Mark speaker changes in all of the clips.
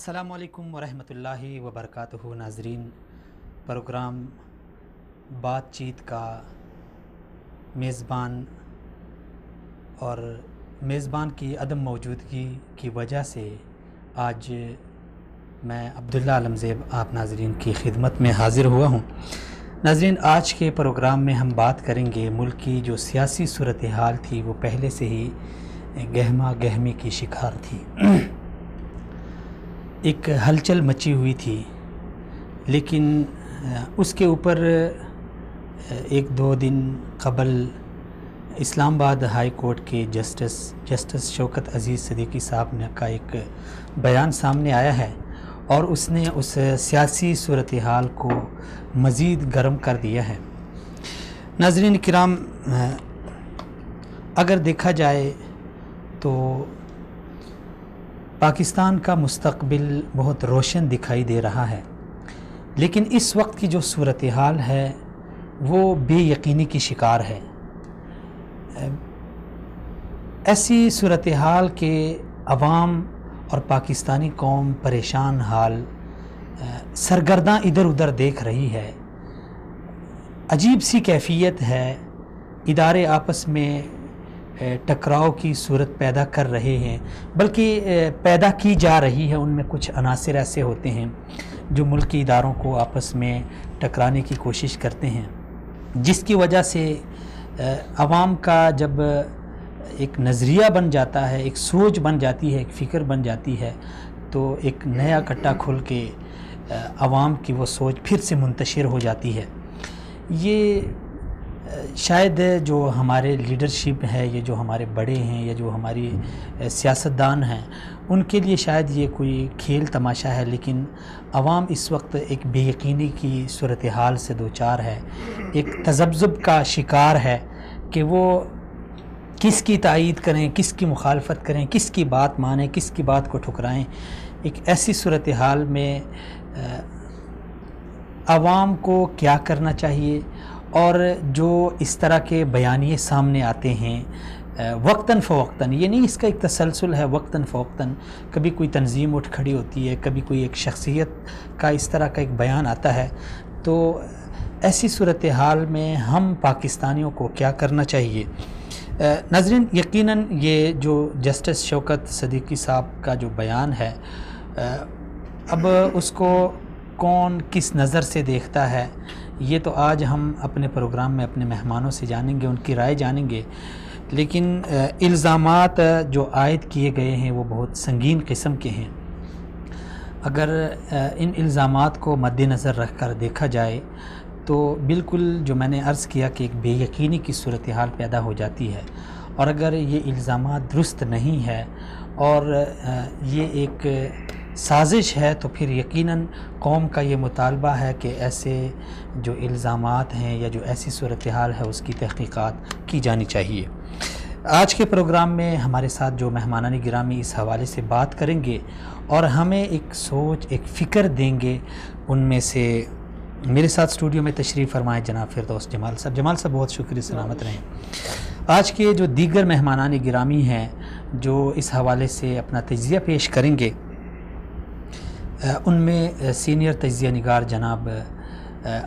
Speaker 1: السلام علیکم ورحمۃ اللہ وبرکاتہ ناظرین، پروگرام بات چیت کا میزبان اور میزبان کی عدم موجودگی کی وجہ سے آج میں عبداللہ علمزیب آپ ناظرین کی خدمت میں حاضر ہوا ہوں۔ ناظرین، آج کے پروگرام میں ہم بات کریں گے ملک کی جو سیاسی صورتحال تھی وہ پہلے سے ہی گہما گہمی کی شکار تھی، ایک ہلچل مچی ہوئی تھی، لیکن اس کے اوپر ایک دو دن قبل اسلام آباد ہائی کورٹ کے جسٹس شوکت عزیز صدیقی صاحب نے کا ایک بیان سامنے آیا ہے اور اس نے اس سیاسی صورتحال کو مزید گرم کر دیا ہے۔ ناظرین کرام، اگر دیکھا جائے تو پاکستان کا مستقبل بہت روشن دکھائی دے رہا ہے، لیکن اس وقت کی جو صورتحال ہے وہ بے یقینی کی شکار ہے۔ ایسی صورتحال کے عوام اور پاکستانی قوم پریشان حال، سرگرداں ادھر ادھر دیکھ رہی ہے، عجیب سی کیفیت ہے، ادارے آپس میں ٹکراؤ کی صورت پیدا کر رہے ہیں، بلکہ پیدا کی جا رہی ہے۔ ان میں کچھ عناصر ایسے ہوتے ہیں جو ملکی اداروں کو آپس میں ٹکرانے کی کوشش کرتے ہیں، جس کی وجہ سے عوام کا جب ایک نظریہ بن جاتا ہے، ایک سوچ بن جاتی ہے، ایک فکر بن جاتی ہے، تو ایک نیا کٹا کھل کے عوام کی وہ سوچ پھر سے منتشر ہو جاتی ہے۔ یہ شاید جو ہمارے لیڈرشپ ہے، یہ جو ہمارے بڑے ہیں یا جو ہماری سیاستدان ہیں، ان کے لیے شاید یہ کوئی کھیل تماشا ہے، لیکن عوام اس وقت ایک بے یقینی کی صورتحال سے دوچار ہے، ایک تذبذب کا شکار ہے کہ وہ کس کی تائید کریں، کس کی مخالفت کریں، کس کی بات مانیں، کس کی بات کو ٹھکرائیں۔ ایک ایسی صورتحال میں عوام کو کیا کرنا چاہیے، اور جو اس طرح کے بیانیے سامنے آتے ہیں وقتاً فوقتاً، یہ نہیں اس کا ایک تسلسل ہے، وقتاً فوقتاً کبھی کوئی تنظیم اٹھ کھڑی ہوتی ہے، کبھی کوئی ایک شخصیت کا اس طرح کا ایک بیان آتا ہے، تو ایسی صورتحال میں ہم پاکستانیوں کو کیا کرنا چاہیے؟ ناظرین، یقیناً یہ جو جسٹس شوکت صدیقی صاحب کا جو بیان ہے، اب اس کو کون کس نظر سے دیکھتا ہے، یہ تو آج ہم اپنے پروگرام میں اپنے مہمانوں سے جانیں گے، ان کی رائے جانیں گے، لیکن الزامات جو عائد کیے گئے ہیں وہ بہت سنگین قسم کے ہیں۔ اگر ان الزامات کو مد نظر رکھ کر دیکھا جائے تو بالکل جو میں نے عرض کیا کہ ایک بے یقینی کی صورتحال پیدا ہو جاتی ہے، اور اگر یہ الزامات درست نہیں ہے اور یہ ایک سازش ہے تو پھر یقیناً قوم کا یہ مطالبہ ہے کہ ایسے جو الزامات ہیں یا جو ایسی صورتحال ہے اس کی تحقیقات کی جانی چاہیے۔ آج کے پروگرام میں ہمارے ساتھ جو مہمانان گرامی اس حوالے سے بات کریں گے اور ہمیں ایک سوچ، ایک فکر دیں گے، ان میں سے میرے ساتھ اسٹوڈیو میں تشریف فرمائے جناب فردوس جمال صاحب۔ جمال صاحب، بہت شکریہ، سلامت رہیں۔ آج کے جو دیگر مہمانان گرامی ہیں جو اس حوالے سے اپنا تجزیہ پیش کریں گے، ان میں سینئر تجزیہ نگار جناب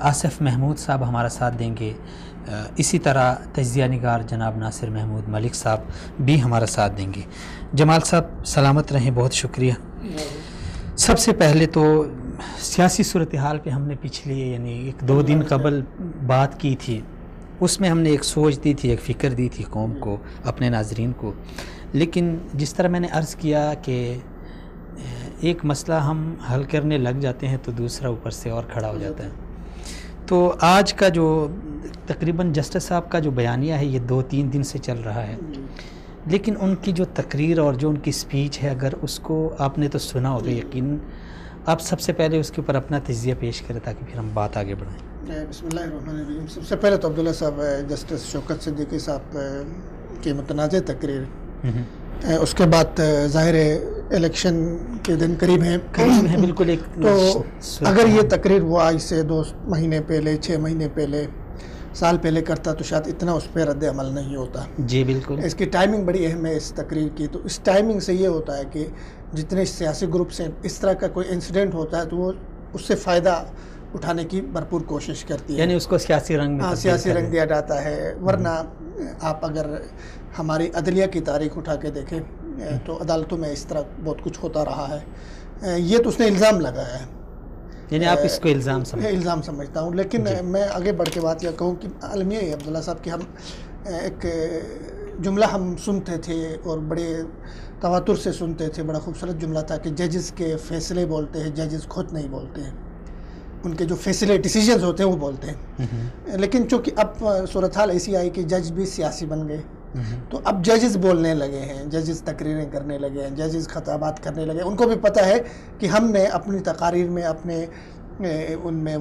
Speaker 1: آصف محمود صاحب ہمارا ساتھ دیں گے، اسی طرح تجزیہ نگار جناب ناصر محمود ملک صاحب بھی ہمارا ساتھ دیں گے۔ جمال صاحب، سلامت رہیں، بہت شکریہ۔ سب سے پہلے تو سیاسی صورتحال پہ ہم نے پچھلے ایک دو دن قبل بات کی تھی، اس میں ہم نے ایک سوچ دی تھی، ایک فکر دی تھی قوم کو، اپنے ناظرین کو، لیکن جس طرح میں نے عرض کیا کہ ایک مسئلہ ہم حل کرنے لگ جاتے ہیں تو دوسرا اوپر سے اور کھڑا ہو جاتا ہے۔ تو آج کا جو تقریباً جسٹس صاحب کا جو بیانیہ ہے یہ 2-3 دن سے چل رہا ہے، لیکن ان کی جو تقریر اور جو ان کی سپیچ ہے، اگر اس کو آپ نے تو سنا ہوگا یقیناً، آپ سب سے پہلے اس کے اوپر اپنا تجزیہ پیش کریں تاکہ پھر ہم بات آگے بڑھائیں۔
Speaker 2: بسم اللہ الرحمن الرحیم۔ سب سے پہلے تو عبداللہ صاحب، جسٹس شوکت صدیقی صاحب کی متنازع تقریر، اس کے بعد ظاہر الیکشن کے دن قریب ہیں
Speaker 1: بالکل، ایک
Speaker 2: تو اگر یہ تقریر وہ آج سے 2 مہینے پہلے، 6 مہینے پہلے سال پہلے کرتا تو شاید اتنا اس پہ رد عمل نہیں ہوتا.
Speaker 1: جی بالکل.
Speaker 2: اس کی ٹائمنگ بڑی اہم ہے اس تقریر کی. تو اس ٹائمنگ سے یہ ہوتا ہے کہ جتنے سیاسی گروپس ہیں اس طرح کا کوئی انسیڈنٹ ہوتا ہے تو وہ اس سے فائدہ اٹھانے کی بھرپور کوشش کرتی ہے,
Speaker 1: یعنی اس کو سیاسی رنگ میں
Speaker 2: سیاسی رنگ دیا جاتا ہے. ورنہ آپ اگر ہماری عدلیہ کی تاریخ اٹھا کے دیکھیں تو عدالتوں میں اس طرح بہت کچھ ہوتا رہا ہے. یہ تو اس نے الزام لگایا ہے,
Speaker 1: یعنی آپ اس کو
Speaker 2: الزام سمجھتا ہوں. لیکن میں آگے بڑھ کے بات یہ کہوں کہ المیہ ہے عبداللہ صاحب کہ ہم ایک جملہ ہم سنتے تھے اور بڑے تواتر سے سنتے تھے, بڑا خوبصورت جملہ تھا کہ ججز کے فیصلے بولتے ہیں, ججز خود نہیں بولتے ہیں. ان کے جو فیصلے ڈیسیجنز ہوتے ہیں وہ بولتے ہیں. لیکن چونکہ اب صورتحال ایسی آئی کہ جج بھی سیاسی بن گئے تو اب ججز بولنے لگے ہیں, ججز تقریریں کرنے لگے ہیں, ججز خطابات کرنے لگے. ان کو بھی پتہ ہے کہ ہم نے اپنی تقاریر میں اپنے ان میں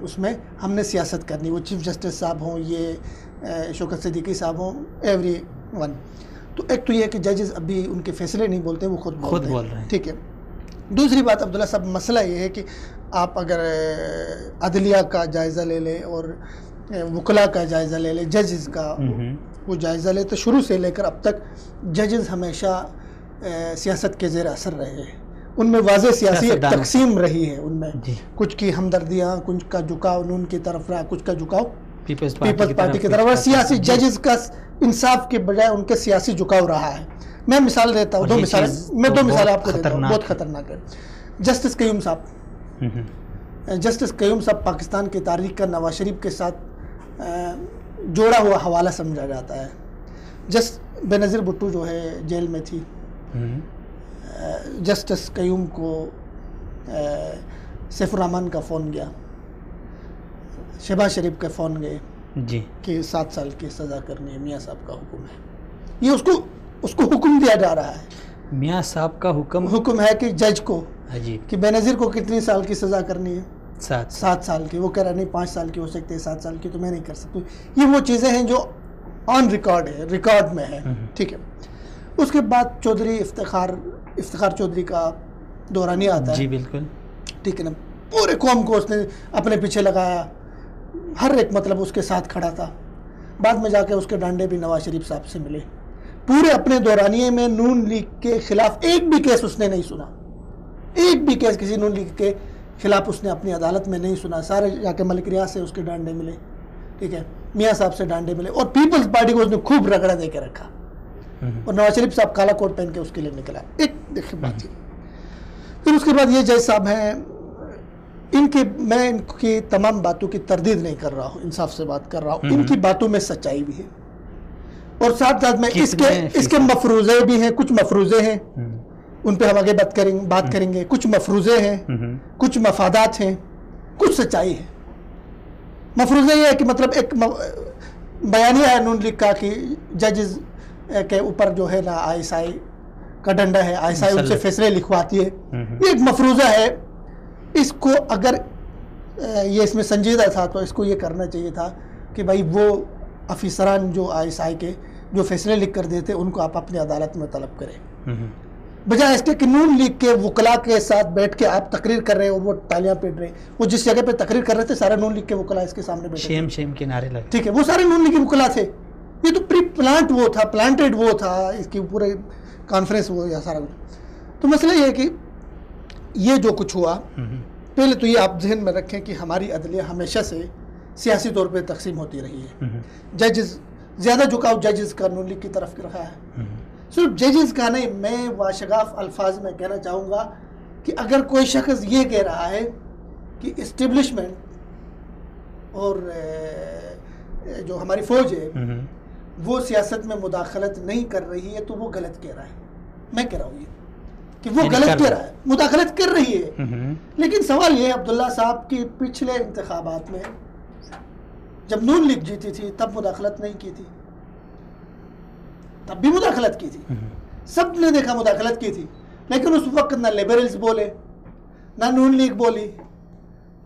Speaker 2: اس میں ہم نے سیاست کرنی, وہ چیف جسٹس صاحب ہوں, یہ شوکت صدیقی صاحب ہوں, ایوری ون. تو ایک تو یہ کہ ججز ابھی ان کے فیصلے نہیں بولتے, وہ خود بول رہے ہیں. ٹھیک ہے. دوسری بات عبداللہ صاحب, مسئلہ یہ ہے کہ آپ اگر عدلیہ کا جائزہ لے لیں اور وکلاء کا جائزہ لے لیں, ججز کا وہ جائزہ لے, تو شروع سے لے کر اب تک ججز ہمیشہ سیاست کے زیر اثر رہے ہیں. ان میں واضح سیاسی ایک تقسیم رہی ہے. ان میں کچھ کی ہمدردیاں, کچھ کا جھکاؤ ان کی طرف رہا, کچھ کا جھکاؤ پیپلز پارٹی کی طرف رہا. سیاسی ججز کا انصاف کے بجائے ان کے سیاسی جھکاؤ رہا ہے. میں مثال دیتا ہوں, دو مثالیں آپ کو دیتا ہوں, بہت خطرناک ہے. جسٹس قیوم صاحب پاکستان کی تاریخ کا نواز شریف کے ساتھ جوڑا ہوا حوالہ سمجھا جاتا ہے. بے نظیر بھٹو جو ہے جیل میں تھی, جسٹس قیوم کو سیف الرحمان کا فون گیا, شہباز شریف کا فون گئے
Speaker 1: جی کہ
Speaker 2: 7 سال کی سزا کرنی ہے, میاں صاحب کا حکم ہے. یہ اس کو حکم دیا جا رہا ہے,
Speaker 1: میاں صاحب کا
Speaker 2: حکم ہے کہ جج کو کہ بے نظیر کو کتنی سال کی سزا کرنی ہے, 7 سال کی. وہ کہہ رہا نہیں 5 سال کی ہو سکتی ہے, 7 سال کی تو میں نہیں کر سکتی. یہ وہ چیزیں ہیں جو آن ریکارڈ میں ہے. ٹھیک ہے. اس کے بعد چودھری افتخار چودھری کا دورانیہ آتا ہے.
Speaker 1: جی بالکل.
Speaker 2: ٹھیک ہے نا. پورے قوم کو اس نے اپنے پیچھے لگایا, ہر ایک مطلب اس کے ساتھ کھڑا تھا. بعد میں جا کے اس کے ڈانڈے بھی نواز شریف صاحب سے ملے. پورے اپنے دورانیے میں نون لیگ کے خلاف ایک بھی کیس اس نے نہیں سنا, ایک بھی کیس کسی نون لیگ کے خلاف اس نے اپنی عدالت میں نہیں سنا. سارے جا کے ملک ریاض سے اس کے ڈانڈے ملے, ٹھیک ہے, میاں صاحب سے ڈانڈے ملے, اور پیپلز پارٹی کو اس نے خوب رگڑا دے کے رکھا. اور نواز شریف صاحب کالا کوٹ پہن کے اس کے لیے نکلا. ایک دیکھیں بات یہ. پھر اس کے بعد یہ جج صاحب ہیں, میں ان کی تمام باتوں کی تردید نہیں کر رہا ہوں, انصاف سے بات کر رہا ہوں. ان کی باتوں میں سچائی بھی ہے, اور ساتھ میں اس کے مفروضے بھی ہیں. کچھ مفروضے ہیں, ان پہ ہم آگے بات کریں گے. کچھ مفروضے ہیں, کچھ مفادات ہیں, کچھ سچائی ہے. مفروضے یہ ہے کہ مطلب ایک بیانیہ ہے نون لیگ کا کہ ججز کے اوپر جو ہے نا ISI کا ڈنڈا ہے, ISI ان سے فیصلے لکھواتی ہے. یہ ایک مفروضہ ہے. اس کو اگر یہ اس میں سنجیدہ تھا تو اس کو یہ کرنا چاہیے تھا کہ بھائی وہ افیسران جو ISI کے جو فیصلے لکھ کر دیتے ان کو آپ اپنی عدالت میں طلب کریں, بجائے اس کے کہ نون لیگ کے وکلاء کے ساتھ بیٹھ کے آپ تقریر کر رہے ہیں اور وہ تالیاں پیٹ رہے ہیں. وہ جس جگہ پہ تقریر کر رہے تھے سارے نون لیگ کے وکلاء اس کے سامنے بیٹھے,
Speaker 1: شیم کے نعرے لگے.
Speaker 2: ٹھیک ہے, وہ سارے نون لیگ کے وکلاء تھے. یہ تو پری پلانٹیڈ وہ تھا, اس کی پورے کانفرنس وہ یا سارا. تو مسئلہ یہ ہے کہ یہ جو کچھ ہوا, پہلے تو یہ آپ ذہن میں رکھیں کہ ہماری عدلیہ ہمیشہ سے سیاسی طور پہ تقسیم ہوتی رہی ہے. ججز زیادہ جھکاؤ ججز کا نون لیگ کی طرف رہا ہے. صرف ججز کا نہیں, میں واشگاف الفاظ میں کہنا چاہوں گا کہ اگر کوئی شخص یہ کہہ رہا ہے کہ اسٹیبلشمنٹ اور جو ہماری فوج ہے وہ سیاست میں مداخلت نہیں کر رہی ہے تو وہ غلط کہہ رہا ہے. میں کہہ رہا ہوں یہ کہ وہ غلط کہہ رہا ہے, مداخلت کر رہی ہے. لیکن سوال یہ ہے عبداللہ صاحب کی پچھلے انتخابات میں جب نون لیگ جیتی تھی تب مداخلت نہیں کی تھی, تب بھی مداخلت کی تھی, سب نے دیکھا مداخلت کی تھی. لیکن اس وقت نہ لیبرلز بولے, نہ نون لیگ بولی,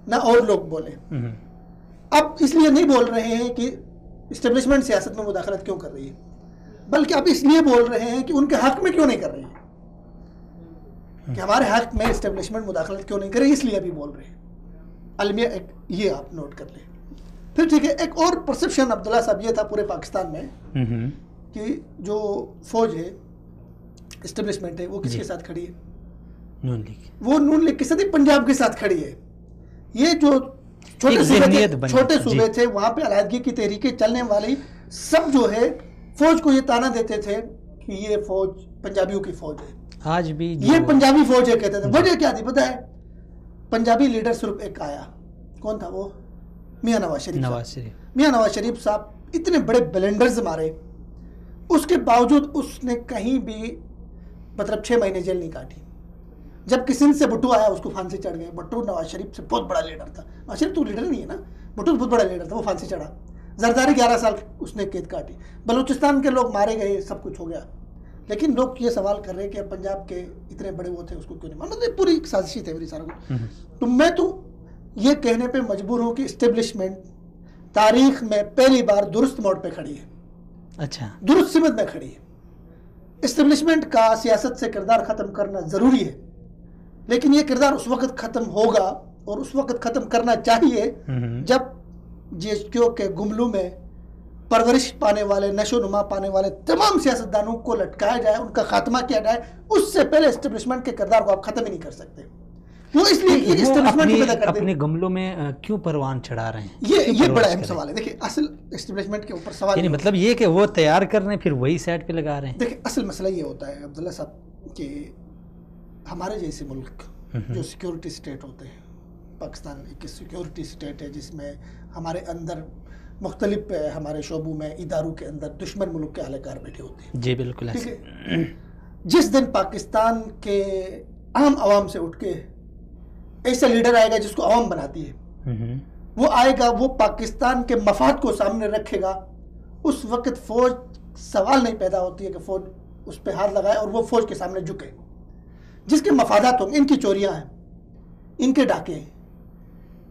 Speaker 2: نہ اور لوگ بولے. اب اس لیے نہیں بول رہے ہیں کہ اسٹیبلشمنٹ سیاست میں مداخلت کیوں کر رہی ہے, بلکہ اب اس لیے بول رہے ہیں کہ ان کے حق میں کیوں نہیں کر رہی ہے, کہ ہمارے حق میں اسٹیبلشمنٹ مداخلت کیوں نہیں کر رہی, اس لیے ابھی بول رہے ہیں. المیہ یہ آپ نوٹ کر لیں. پھر ٹھیک ہے، ایک اور پرسپشن عبداللہ صاحب یہ تھا پورے پاکستان میں کہ جو فوج ہے، اسٹیبلشمنٹ ہے، وہ کس کے ساتھ کھڑی ہے؟
Speaker 1: نون لیگ.
Speaker 2: وہ نون لیگ کے ساتھ پنجاب کے ساتھ کھڑی ہے. یہ جو چھوٹے صوبے تھے وہاں پہ علیحدگی کی تحریکیں چلنے والی سب جو ہے فوج کو یہ تانا دیتے تھے کہ یہ فوج پنجابیوں کی فوج ہے.
Speaker 1: آج بھی
Speaker 2: یہ پنجابی فوج ہے کہتے تھے. وجہ کیا تھی پتہ ہے؟ پنجابی لیڈر صرف ایک آیا، کون تھا وہ؟ میاں نواز شریف. میاں نواز شریف صاحب اتنے بڑے بلنڈرز مارے، اس کے باوجود اس نے کہیں بھی مطلب 6 مہینے جیل نہیں کاٹی. جب کسن سے بھٹو آیا اس کو پھانسی چڑھ گئے. بھٹو نواز شریف سے بہت بڑا لیڈر تھا. نواز شریف تو لیڈر نہیں ہے نا، بھٹو بہت بڑا لیڈر تھا، وہ پھانسی چڑھا. زرداری 11 سال اس نے قید کاٹی. بلوچستان کے لوگ مارے گئے، سب کچھ ہو گیا. لیکن لوگ یہ سوال کر رہے ہیں کہ پنجاب کے اتنے بڑے وہ تھے، اس کو کیوں نہیں مانا؟ یہ پوری سازشی تھے میری سارا کو. تو میں تو یہ کہنے پہ مجبور ہوں کہ اسٹیبلشمنٹ تاریخ میں پہلی بار درست موڑ پہ کھڑی ہے.
Speaker 1: اچھا،
Speaker 2: درست سمت میں کھڑی ہے. اسٹیبلشمنٹ کا سیاست سے کردار ختم کرنا ضروری ہے، لیکن یہ کردار اس وقت ختم ہوگا اور اس وقت ختم کرنا چاہیے جب جی ایچ کیو کے گملوں میں پرورش پانے والے، نشو نما پانے والے تمام سیاستدانوں کو لٹکایا جائے، ان کا خاتمہ کیا جائے. اس سے پہلے اسٹیبلشمنٹ کے کردار کو آپ ختم ہی نہیں کر سکتے. وہ اس لیے کہ اسٹیبلشمنٹ کو پیدا کر دیں.
Speaker 1: اپنے گملوں میں کیوں پروان چڑھا رہے ہیں؟
Speaker 2: یہ بڑا اہم سوال ہے. دیکھیں اصل اسٹیبلشمنٹ کے اوپر سوال
Speaker 1: یعنی مطلب یہ کہ وہ تیار کر رہے ہیں پھر وہی سائڈ پہ لگا رہے ہیں.
Speaker 2: دیکھیں اصل مسئلہ یہ ہوتا ہے عبداللہ صاحب کہ ہمارے جیسے ملک جو سیکیورٹی سٹیٹ ہوتے ہیں، پاکستان ایک سیکیورٹی سٹیٹ ہے جس میں ہمارے اندر مختلف ہمارے شعبوں میں اداروں کے اندر دشمن ملک کے اہلکار بیٹھے ہوتے ہیں.
Speaker 1: جی بالکل
Speaker 2: ٹھیک ہے. جس دن پاکستان کے عام عوام سے اٹھ کے ایسا لیڈر آئے گا جس کو عوام بناتی ہے، وہ آئے گا، وہ پاکستان کے مفاد کو سامنے رکھے گا، اس وقت فوج سوال نہیں پیدا ہوتی ہے کہ فوج اس پہ ہاتھ لگائے اور وہ فوج کے سامنے جھکے. جس کے مفادات ہوں، ان کی چوریاں ہیں، ان کے ڈاکے ہیں،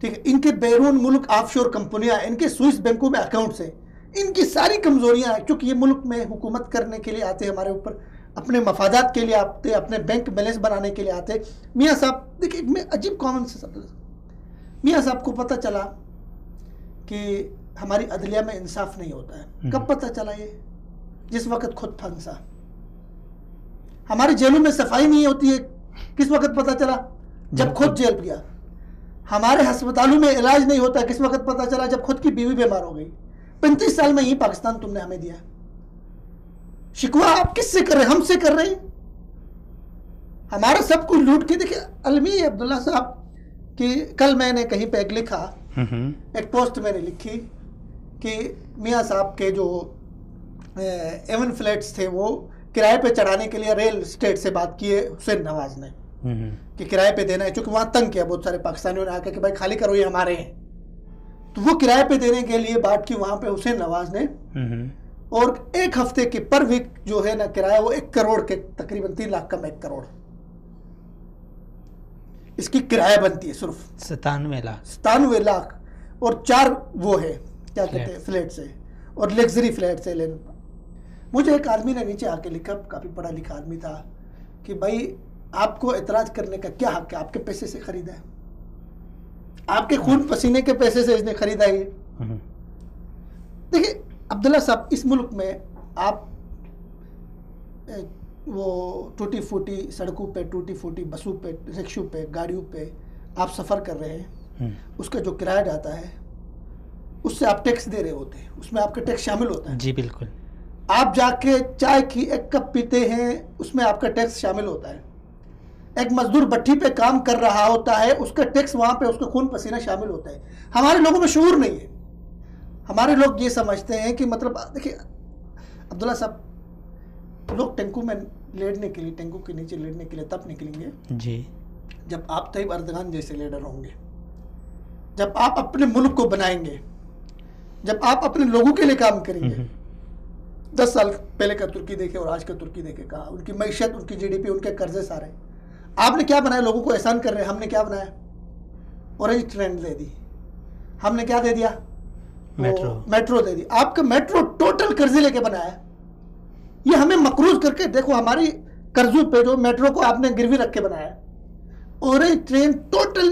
Speaker 2: ٹھیک ہے، ان کے بیرون ملک آف شور کمپنیاں ہیں، ان کے سوئس بینکوں میں اکاؤنٹس ہیں، ان کی ساری کمزوریاں ہیں. چونکہ یہ ملک میں حکومت کرنے کے لیے آتے ہیں، ہمارے اوپر اپنے مفادات کے لیے آتے، اپنے بینک بیلنس بنانے کے لیے آتے. میاں صاحب دیکھیں، میں عجیب کامن سے میاں صاحب کو پتہ چلا کہ ہماری عدلیہ میں انصاف نہیں ہوتا ہے. کب پتہ چلا؟ یہ جس وقت خود پھنسا. ہماری جیلوں میں صفائی نہیں ہوتی ہے، کس وقت پتہ چلا؟ جب خود جیل گیا. ہمارے ہسپتالوں میں علاج نہیں ہوتا، کس وقت پتہ چلا؟ جب خود کی بیوی بیمار ہو گئی. 35 سال میں یہ پاکستان تم نے ہمیں دیا. شکوہ آپ کس سے کر رہے ہیں؟ ہم سے کر رہے ہیں. ہمارا سب کچھ لوٹ کے. دیکھیں المی عبداللہ صاحب کہ کل میں نے کہیں پہ ایک لکھا، ایک پوسٹ میں نے لکھی کہ میاں صاحب کے جو ایون فلیٹس تھے وہ کرائے پہ چڑھانے کے لیے ریل اسٹیٹ سے بات کی ہے حسین نواز نے کہ کرائے پہ دینا ہے. چونکہ وہاں تنگ کیا بہت سارے پاکستانیوں نے آ کے کہ بھائی خالی کرو، یہ ہمارے ہیں. تو وہ کرائے پہ دینے کے لیے بات کی وہاں پہ حسین نواز نے. اور ایک ہفتے کی پر ویک جو ہے نا کرایہ وہ 1 کروڑ کے تقریباً 3 لاکھ کم 1 کروڑ اس کی کرایہ بنتی ہے. صرف 97 لاکھ اور 4 وہ ہے کیا کہتے ہیں فلیٹس ہے اور لگژری فلیٹس ہے. مجھے ایک آدمی نے نیچے آ کے لکھا، کافی پڑھا لکھا آدمی تھا، کہ بھائی آپ کو اعتراض کرنے کا کیا حق ہے؟ آپ کے پیسے سے خریدا ہے، آپ کے خون پسینے کے پیسے سے اس نے خریدا ہے. دیکھیں عبداللہ صاحب، اس ملک میں آپ وہ ٹوٹی پھوٹی سڑکوں پہ، ٹوٹی پھوٹی بسوں پہ، رکشوں پہ، گاڑیوں پہ آپ سفر کر رہے ہیں، اس کا جو کرایہ جاتا ہے اس سے آپ ٹیکس دے رہے ہوتے ہیں، اس میں آپ کا ٹیکس شامل ہوتا ہے.
Speaker 1: جی بالکل.
Speaker 2: آپ جا کے چائے کی 1 کپ پیتے ہیں، اس میں آپ کا ٹیکس شامل ہوتا ہے. ایک مزدور بھٹی پہ کام کر رہا ہوتا ہے، اس کا ٹیکس وہاں پہ اس کا خون پسینہ شامل ہوتا ہے. ہمارے لوگوں میں شعور نہیں ہے. ہمارے لوگ یہ سمجھتے ہیں کہ مطلب دیکھیں عبداللہ صاحب، لوگ ٹینکوں میں لیٹنے کے لیے، ٹینکوں کے نیچے لیٹنے کے لیے تب نکلیں گے
Speaker 1: جی
Speaker 2: جب آپ طیب اردگان جیسے لیڈر ہوں گے، جب آپ اپنے ملک کو بنائیں گے، جب آپ اپنے لوگوں کے لیے کام کریں گے. 10 سال پہلے کا ترکی دیکھے اور آج کا ترکی دیکھے، کہا ان کی معیشت، ان کی جی ڈی پی، ان کے قرضے سارے. آپ نے کیا بنایا؟ لوگوں کو احسان کر رہے ہیں. ہم نے کیا بنایا؟ اورنج ٹرین دے دی. ہم نے کیا دے دیا؟ میٹرو دے دی. آپ کا میٹرو ٹوٹل قرضے لے کے بنایا. یہ ہمیں مقروض کر کے دیکھو، ہماری قرضوں پہ جو میٹرو کو آپ نے گروی رکھ کے بنایا. اورنج ٹرین ٹوٹل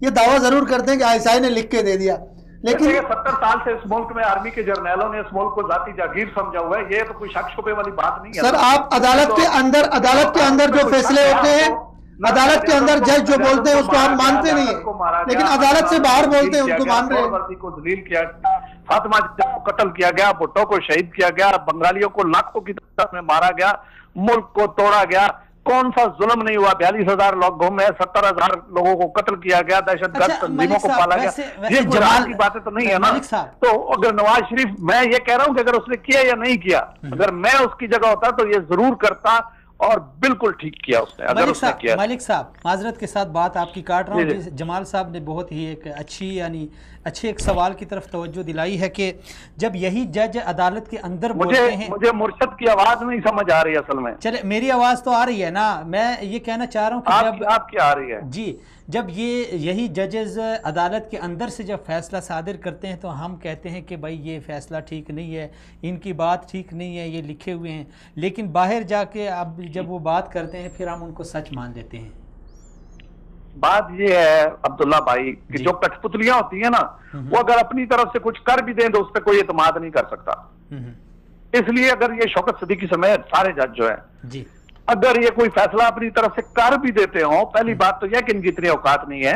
Speaker 2: یہ دعویٰ ضرور کرتے ہیں کہ ISI نے لکھ کے دے دیا، لیکن
Speaker 3: 70 سال سے اس ملک میں آرمی کے جرنیلوں نے اس ملک کو ذاتی جاگیر سمجھا ہوا ہے، یہ تو کوئی شک شبے والی بات نہیں ہے
Speaker 2: سر آپ عدالت کے اندر جو فیصلے ہوتے ہیں، عدالت کے اندر جج جو بولتے ہیں اس کو ہم مانتے نہیں ہیں، لیکن عدالت سے باہر بولتے ہیں ان کو مان رہے ہیں۔
Speaker 3: کو ذلیل کیا گیا، فاطمہ کو قتل کیا گیا، بھٹو کو شہید کیا گیا، بنگالیوں کو لاکھوں کی تعداد میں مارا گیا، ملک کو توڑا گیا، کون سا ظلم نہیں ہوا؟ 42,000 لوگ گم ہیں، 70,000 لوگوں کو قتل کیا گیا، دہشت گرد تنظیموں کو پالا گیا، یہ جمال کی باتیں تو نہیں ہے نا۔ تو اگر نواز شریف، میں یہ کہہ رہا ہوں کہ اگر اس نے کیا یا نہیں کیا، اگر میں اس کی جگہ ہوتا تو یہ ضرور کرتا اور بالکل ٹھیک کیا اس نے، اگر اس نے کیا۔
Speaker 1: ملک صاحب معذرت کے ساتھ بات آپ کی کاٹ رہا ہوں، جمال صاحب نے بہت ہی ایک اچھے ایک سوال کی طرف توجہ دلائی ہے کہ جب یہی جج عدالت کے اندر بولتے ہیں،
Speaker 3: مجھے مرشد کی آواز نہیں سمجھ آ رہی اصل میں۔
Speaker 1: چلے میری آواز تو آ رہی ہے نا، میں یہ کہنا چاہ رہا ہوں کہ جب
Speaker 3: آپ کی آ رہی ہے
Speaker 1: جی، جب یہی ججز عدالت کے اندر سے جب فیصلہ صادر کرتے ہیں تو ہم کہتے ہیں کہ بھائی یہ فیصلہ ٹھیک نہیں ہے، ان کی بات ٹھیک نہیں ہے، یہ لکھے ہوئے ہیں، لیکن باہر جا کے اب جب وہ بات کرتے ہیں پھر ہم ان کو سچ مان لیتے ہیں۔
Speaker 3: بات یہ ہے عبداللہ بھائی کہ جو کٹ پتلیاں ہوتی ہیں نا، وہ اگر اپنی طرف سے کچھ کر بھی دیں تو اس پہ کوئی اعتماد نہیں کر سکتا۔ اس لیے اگر یہ شوکت صدیقی سمیت سارے جج جو ہیں، اگر یہ کوئی فیصلہ اپنی طرف سے کر بھی دیتے ہوں، پہلی بات تو یہ کہ ان کی اتنی اوقات نہیں ہے،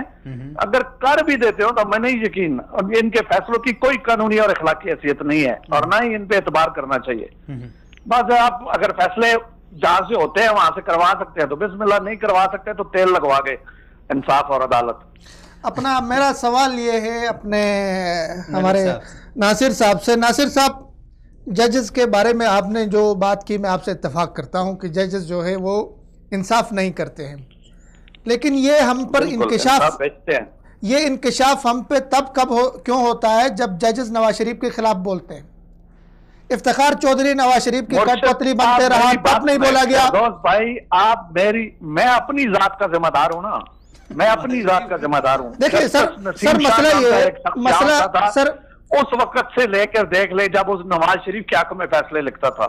Speaker 3: اگر کر بھی دیتے ہوں تو میں نہیں یقین ان کے فیصلوں کی کوئی قانونی اور اخلاقی حیثیت نہیں ہے، اور نہ ہی ان پہ اعتبار کرنا چاہیے۔ بس آپ اگر فیصلے جہاں سے ہوتے ہیں وہاں سے کروا سکتے ہیں تو بسم اللہ، نہیں کروا سکتے تو تیل لگوا گے انصاف اور عدالت۔
Speaker 2: میرا سوال یہ ہے اپنے ہمارے ناصر صاحب سے۔ ناصر صاحب، ججز کے بارے میں آپ نے جو بات کی میں آپ سے اتفاق کرتا ہوں کہ ججز جو ہے وہ انصاف نہیں کرتے ہیں، لیکن یہ ہم پر انکشاف ہم پہ تب کیوں ہوتا ہے جب ججز نواز شریف کے خلاف بولتے ہیں؟ افتخار چودھری نواز شریف کی کٹ پتلی بنتے رہا، تب نہیں بولا گیا۔
Speaker 3: دوست بھائی، میں اپنی ذات کا ذمہ دار ہوں نا، میں اپنی ذات کا ذمہ دار ہوں۔
Speaker 2: دیکھیں سر مسئلہ یہ ہے، سر
Speaker 3: اس وقت سے لے کر دیکھ لے جب اس نواز شریف کے حق میں فیصلے لکھتا تھا،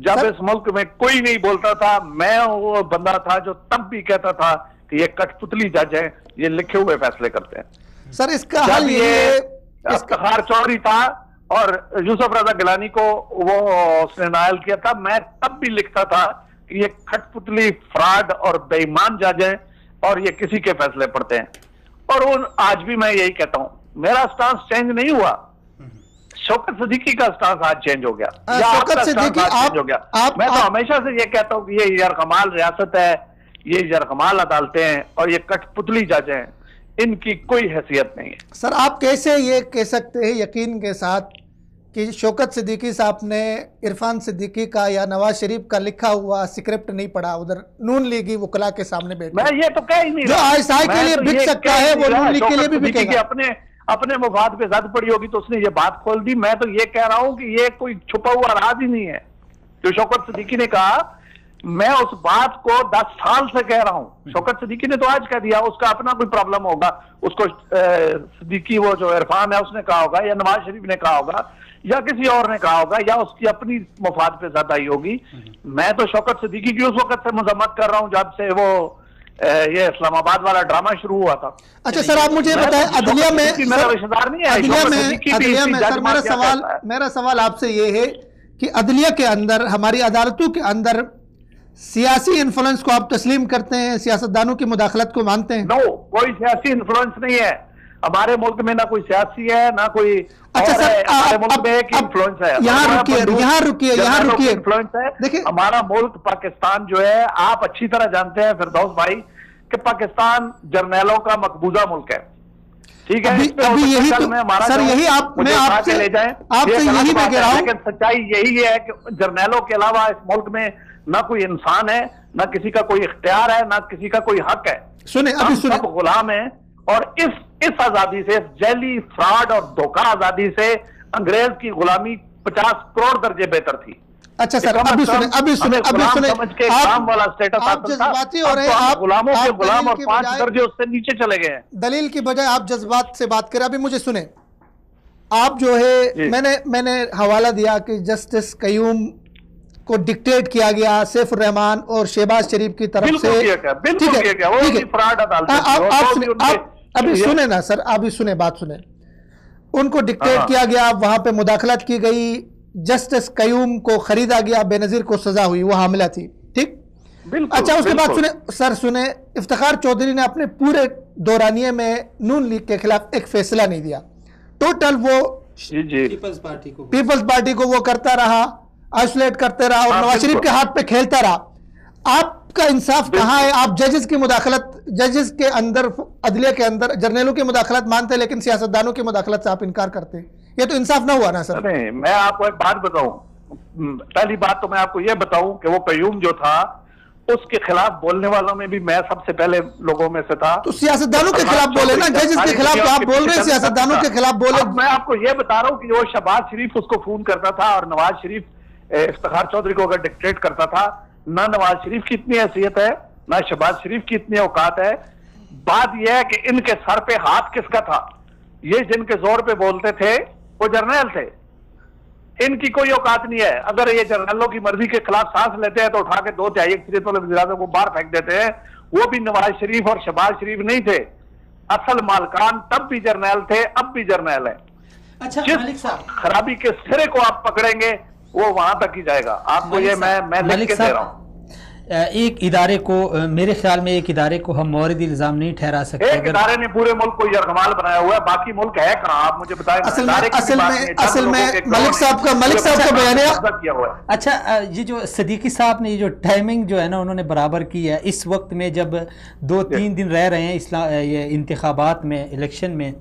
Speaker 3: جب اس ملک میں کوئی نہیں بولتا تھا، میں وہ بندہ تھا جو تب بھی کہتا تھا کہ یہ کٹ پتلی جج ہیں، یہ لکھے ہوئے فیصلے کرتے ہیں۔
Speaker 2: سر اس کا حل یہ
Speaker 3: افتخار چودھری تھا اور یوسف رضا گیلانی کو وہ اس نے نائل کیا تھا، میں تب بھی لکھتا تھا کہ یہ کھٹ پتلی فراڈ اور بے ایمان جج ہیں اور یہ کسی کے فیصلے پڑتے ہیں، اور آج بھی میں یہی کہتا ہوں۔ میرا سٹانس چینج نہیں ہوا، شوکت صدیقی کا سٹانس آج چینج ہو گیا،
Speaker 2: شوکت صدیقی
Speaker 3: چینج ہو گیا۔ میں تو ہمیشہ سے یہ کہتا ہوں کہ یہ یرغمال ریاست ہے، یہ یرغمال عدالتیں ہیں اور یہ کٹ پتلی جج ہیں، ان کی کوئی حیثیت نہیں ہے۔
Speaker 2: سر آپ کیسے یہ کہہ سکتے ہیں یقین کے ساتھ کہ شوکت صدیقی صاحب نے عرفان صدیقی کا یا نواز شریف کا لکھا ہوا سکرپٹ نہیں پڑھا، ادھر نون لیگی وکلا کے سامنے بیٹھے؟
Speaker 3: میں یہ تو کہہ ہی نہیں
Speaker 2: جو ISI کے لیے بک سکتا ہے وہ نون لیگ کے لیے بھی بکے گا۔
Speaker 3: اپنے مفاد پہ زد پڑی ہوگی تو اس نے یہ بات کھول دی۔ میں تو یہ کہہ رہا ہوں کہ یہ کوئی چھپا ہوا راز ہی نہیں ہے جو شوکت صدیقی نے کہا، میں اس بات کو 10 سال سے کہہ رہا ہوں۔ شوکت صدیقی نے تو آج کہہ دیا، اس کا اپنا کوئی پرابلم ہوگا، اس کو صدیقی وہ جو عرفان ہے اس نے کہا ہوگا، یا نواز شریف نے کہا ہوگا، یا کسی اور نے کہا ہوگا، یا اس کی اپنی مفاد پہ زیادہ آئی ہوگی۔ میں تو شوکت صدیقی کی اس وقت سے مذمت کر رہا ہوں جب سے وہ یہ اسلام آباد والا ڈرامہ شروع ہوا تھا۔
Speaker 2: اچھا سر آپ مجھے بتائیں، عدلیہ میں سر میرا سوال آپ سے یہ ہے کہ عدلیہ کے اندر، ہماری عدالتوں کے اندر سیاسی انفلوئنس کو آپ تسلیم کرتے ہیں، سیاستدانوں کی مداخلت کو مانتے ہیں؟
Speaker 3: نو، کوئی سیاسی انفلوئنس نہیں ہے ہمارے ملک میں، نہ کوئی سیاسی ہے نہ کوئی۔
Speaker 2: اچھا سر
Speaker 3: ہمارے ملک میں ایک انفلوئنس ہے،
Speaker 2: یہاں رکیے
Speaker 3: انفلوئنس ہے۔ دیکھیں ہمارا ملک پاکستان جو ہے، آپ اچھی طرح جانتے ہیں فردوس بھائی کہ پاکستان جرنیلوں کا مقبوضہ ملک ہے، ٹھیک ہے؟
Speaker 2: ابھی یہی سر یہی آپ سے یہی میں کہہ رہا ہوں،
Speaker 3: لیکن سچائی یہی ہے کہ جرنیلوں کے علاوہ اس ملک میں نہ کوئی انسان ہے، نہ کسی کا کوئی اختیار ہے، نہ کسی کا کوئی حق ہے۔ ہم سب غلام ہیں، اور اس آزادی سے، اس جیلی فراڈ اور دھوکہ آزادی سے انگریز کی غلامی 50 کروڑ درجے بہتر تھی۔
Speaker 2: اچھا سر ابھی سنیں آپ جذباتی ہو رہے ہیں، آپ
Speaker 3: غلاموں کے غلام اور 5 درجے اس سے نیچے چلے گئے ہیں۔
Speaker 2: دلیل کی بجائے آپ جذبات سے بات کریں۔ ابھی مجھے سنیں، آپ جو ہے میں نے حوالہ دیا کہ جسٹس قیوم کو ڈکٹیٹ کیا گیا سیف الرحمان اور شہباز شریف کی طرف سے، ابھی سنیں نا سر، ابھی سنیں، بات سنیں. ان کو ڈکٹیٹ کیا گیا، وہاں پہ مداخلت کی گئی، جسٹس قیوم کو خریدا گیا، بے نظیر کو سزا ہوئی، وہ حاملہ تھی، ٹھیک. اچھا اس کے بعد سنیں سر، سنیں، افتخار چودھری نے اپنے پورے دورانیے میں نون لیگ کے خلاف ایک فیصلہ نہیں دیا. ٹوٹل وہ پیپلز پارٹی کو وہ کرتا رہا، آئسولیٹ کرتے رہا، اور نواز شریف کے ہاتھ پہ کھیلتا رہا. آپ کا انصاف کہاں ہے؟ آپ ججز کی مداخلت، ججز کے اندر، عدلیہ کے اندر جرنیلوں کی مداخلت مانتے لیکن سیاستدانوں کی مداخلت سے آپ انکار کرتے. یہ تو انصاف نہ ہوا نا سر.
Speaker 3: نہیں، میں آپ کو ایک بات بتاؤں. پہلی بات تو میں آپ کو یہ بتاؤں کہ وہ قیوم جو تھا اس کے خلاف بولنے والوں میں بھی میں سب سے پہلے لوگوں میں سے تھا.
Speaker 2: تو سیاستدانوں کے خلاف بولے نا، ججز کے خلاف تو آپ بول رہے ہیں، سیاستدانوں کے خلاف بولے.
Speaker 3: میں آپ کو یہ بتا رہا ہوں کہ وہ شہباز شریف اس کو فون کرتا تھا، اور نواز شریف افتخار چودھری کو اگر ڈکٹیٹ کرتا تھا. نہ نواز شریف کی اتنی حیثیت ہے، نہ شہباز شریف کی اتنی اوقات ہے. بات یہ ہے کہ ان کے سر پہ ہاتھ کس کا تھا؟ یہ جن کے زور پہ بولتے تھے وہ جرنیل تھے. ان کی کوئی اوقات نہیں ہے. اگر یہ جرنیلوں کی مرضی کے خلاف سانس لیتے ہیں تو اٹھا کے 2/3 اکثریت والے وزیر اعظم کو باہر پھینک دیتے ہیں. وہ بھی نواز شریف اور شہباز شریف نہیں تھے. اصل مالکان تب بھی جرنیل تھے، اب بھی جرنیل ہیں.
Speaker 1: اچھا
Speaker 3: جس خرابی کے سرے کو آپ پکڑیں گے وہ وہاں تک ہی جائے گا. آپ کو یہ میں لکھ کے دے رہا ہوں.
Speaker 1: ایک ادارے کو، میرے خیال میں ایک ادارے کو ہم مورد الزام نہیں ٹھہرا سکتے.
Speaker 3: ایک ادارے نے پورے ملک کو یرغمال بنایا ہوا ہے، باقی ملک ہے کہاں؟ آپ مجھے بتائیں.
Speaker 2: اصل میں ملک صاحب کا بیانیہ.
Speaker 1: اچھا، یہ جو صدیقی صاحب نے یہ جو ٹائمنگ جو ہے نا انہوں نے برابر کی ہے اس وقت میں جب 2-3 دن رہ رہے ہیں یہ انتخابات میں، الیکشن میں،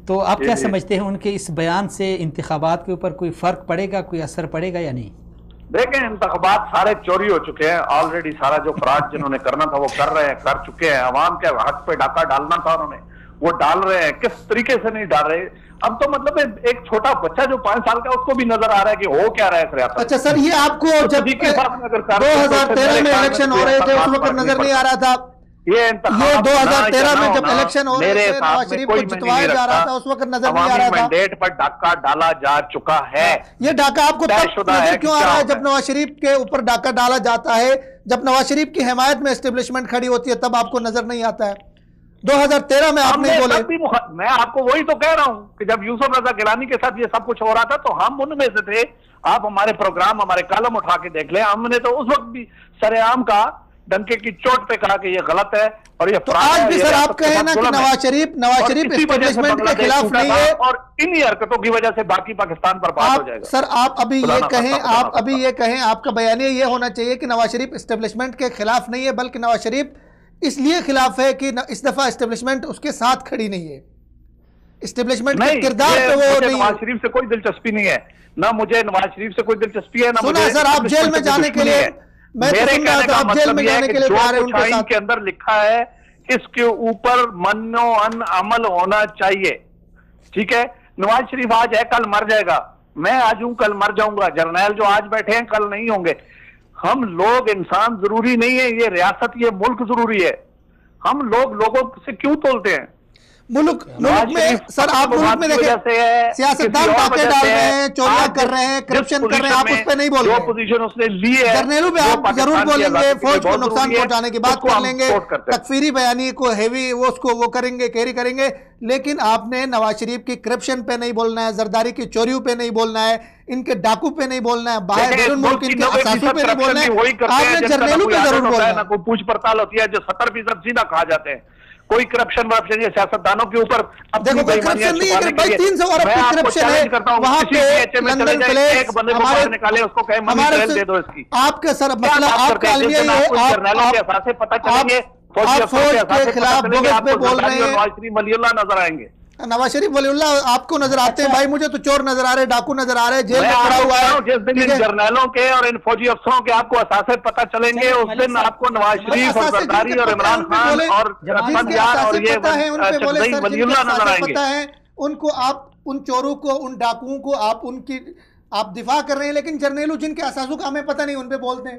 Speaker 1: تو آپ کیا سمجھتے ہیں ان کے اس بیان سے انتخابات کے اوپر کوئی فرق پڑے گا، کوئی اثر پڑے گا یا نہیں؟
Speaker 3: دیکھیں، انتخابات سارے چوری ہو چکے ہیں آلریڈی. سارا جو فراڈ جنہوں نے کرنا تھا وہ کر رہے ہیں، کر چکے ہیں. عوام کے حق پہ ڈاکہ ڈالنا تھا انہوں نے، وہ ڈال رہے ہیں. کس طریقے سے نہیں ڈال رہے. اب تو مطلب ایک چھوٹا بچہ جو 5 سال کا اس کو بھی نظر آ رہا ہے کہ ہو کیا رہا ہے اس ریاست.
Speaker 2: اچھا سر، یہ آپ کو جب 2013 میں الیکشن ہو رہے تھے اس وقت نظر نہیں آ رہا تھا؟ یہ 2013 میں جب الیکشن ہو رہے تھے نواز شریف کو جتوایا جا رہا تھا اس وقت نظر نہیں آ رہا تھا؟
Speaker 3: مینڈیٹ پر ڈاکہ ڈالا جا چکا ہے.
Speaker 2: یہ ڈاکہ آپ کو تب نظر کیوں آ رہا ہے جب نواز شریف کے اوپر ڈاکہ ڈالا جاتا ہے؟ جب نواز شریف کی حمایت میں اسٹیبلشمنٹ کھڑی ہوتی ہے تب آپ کو نظر نہیں آتا ہے؟ 2013 میں آپ نہیں بولے.
Speaker 3: میں آپ کو وہی تو کہہ رہا ہوں کہ جب یوسف رضا گیلانی کے ساتھ یہ سب کچھ ہو رہا تھا تو ہم ان میں سے تھے. آپ ہمارے پروگرام، ہمارے کالم اٹھا کے دیکھ لیں. ہم نے تو اس وقت بھی سر عام کا ڈنکے کی چوٹ پہ کہا کہ یہ غلط ہے اور یہ
Speaker 2: تو آج بھی سر آپ کہیں نا کہ نواز شریف اسٹیبلشمنٹ کے خلاف نہیں ہے،
Speaker 3: اور انہی حرکتوں کی وجہ سے باقی پاکستان پر بات ہو جائے گا.
Speaker 2: سر آپ ابھی یہ کہیں، آپ کا بیانیہ یہ ہونا چاہیے کہ نواز شریف اسٹیبلشمنٹ کے خلاف نہیں ہے، بلکہ نواز شریف اس لیے خلاف ہے کہ اس دفعہ اسٹیبلشمنٹ اس کے ساتھ کھڑی نہیں ہے. اسٹیبلشمنٹ کے کردار پہ وہ نہیں.
Speaker 3: نواز شریف سے کوئی دلچسپی نہیں ہے، نہ مجھے نواز شریف سے کوئی دلچسپی ہے، نہ
Speaker 2: سنا سر آپ جیل میں جانے کے لیے،
Speaker 3: میرے کہنے کا مطلب یہ ہے کہ جو کچھ آئین کے اندر لکھا ہے اس کے اوپر من و ان عمل ہونا چاہیے. ٹھیک ہے، نواز شریف آج ہے کل مر جائے گا. میں آج ہوں کل مر جاؤں گا. جرنیل جو آج بیٹھے ہیں کل نہیں ہوں گے. ہم لوگ انسان ضروری نہیں ہے، یہ ریاست، یہ ملک ضروری ہے. ہم لوگوں سے کیوں تولتے ہیں؟
Speaker 2: ملک میں سر آپ ملک میں دیکھیں سیاستدان ڈاکے ڈال رہے ہیں، چوریاں کر رہے ہیں، کرپشن کر رہے ہیں، آپ اس پہ نہیں بول رہے.
Speaker 3: جو پوزیشن اس نے لی ہے
Speaker 2: جرنیلوں پہ آپ ضرور بولیں گے، فوج کو نقصان پہنچانے کی بات کر لیں گے، تکفیری بیانی کو ہیوی اس کو وہ کریں گے، کیری کریں گے. لیکن آپ نے نواز شریف کی کرپشن پہ نہیں بولنا ہے، زرداری کی چوریوں پہ نہیں بولنا ہے، ان کے ڈاکو پہ نہیں بولنا ہے، باہر بیرون ملک ان کے اثاثوں پہ نہیں بولنا ہے. آپ نے جرنیلوں پہ ضرور بولنا ہے.
Speaker 3: کوئی پوچھ پڑتال ہوتی ہے جو 70% سیدھا کھا جاتے ہیں. کوئی کرپشن یہ سیاستدانوں کے اوپر
Speaker 2: دیکھو کوئی کرپشن نہیں ہے. بھائی 300 ارب کی کرپشن ہے وہاں پہ لندن پلیس آپ کے سر مسئلہ آپ کا علمیہ یہ ہے. آپ فوج کے خلاف بغض پہ بول رہے ہیں.
Speaker 3: ولی اللہ نظر آئیں گے.
Speaker 2: نواز شریف ولی اللہ آپ کو نظر آتے ہیں؟ بھائی مجھے تو چور نظر آ رہے، ڈاکو نظر آ رہے، جیل میں پڑا ہوا ہے.
Speaker 3: جس دن ان جرنیلوں کے اور ان فوجی افسروں کے آپ کو اثاثے پتہ چلیں گے اس دن آپ کو نواز شریف اور زرداری اور عمران خان اور ولی اللہ نظر آئیں گے.
Speaker 2: ان کو آپ ان چوروں کو، ان ڈاکوؤں کو آپ دفاع کر رہے ہیں، لیکن جرنیلوں جن کے اثاثوں کا ہمیں پتہ نہیں ان پہ بولتے ہیں.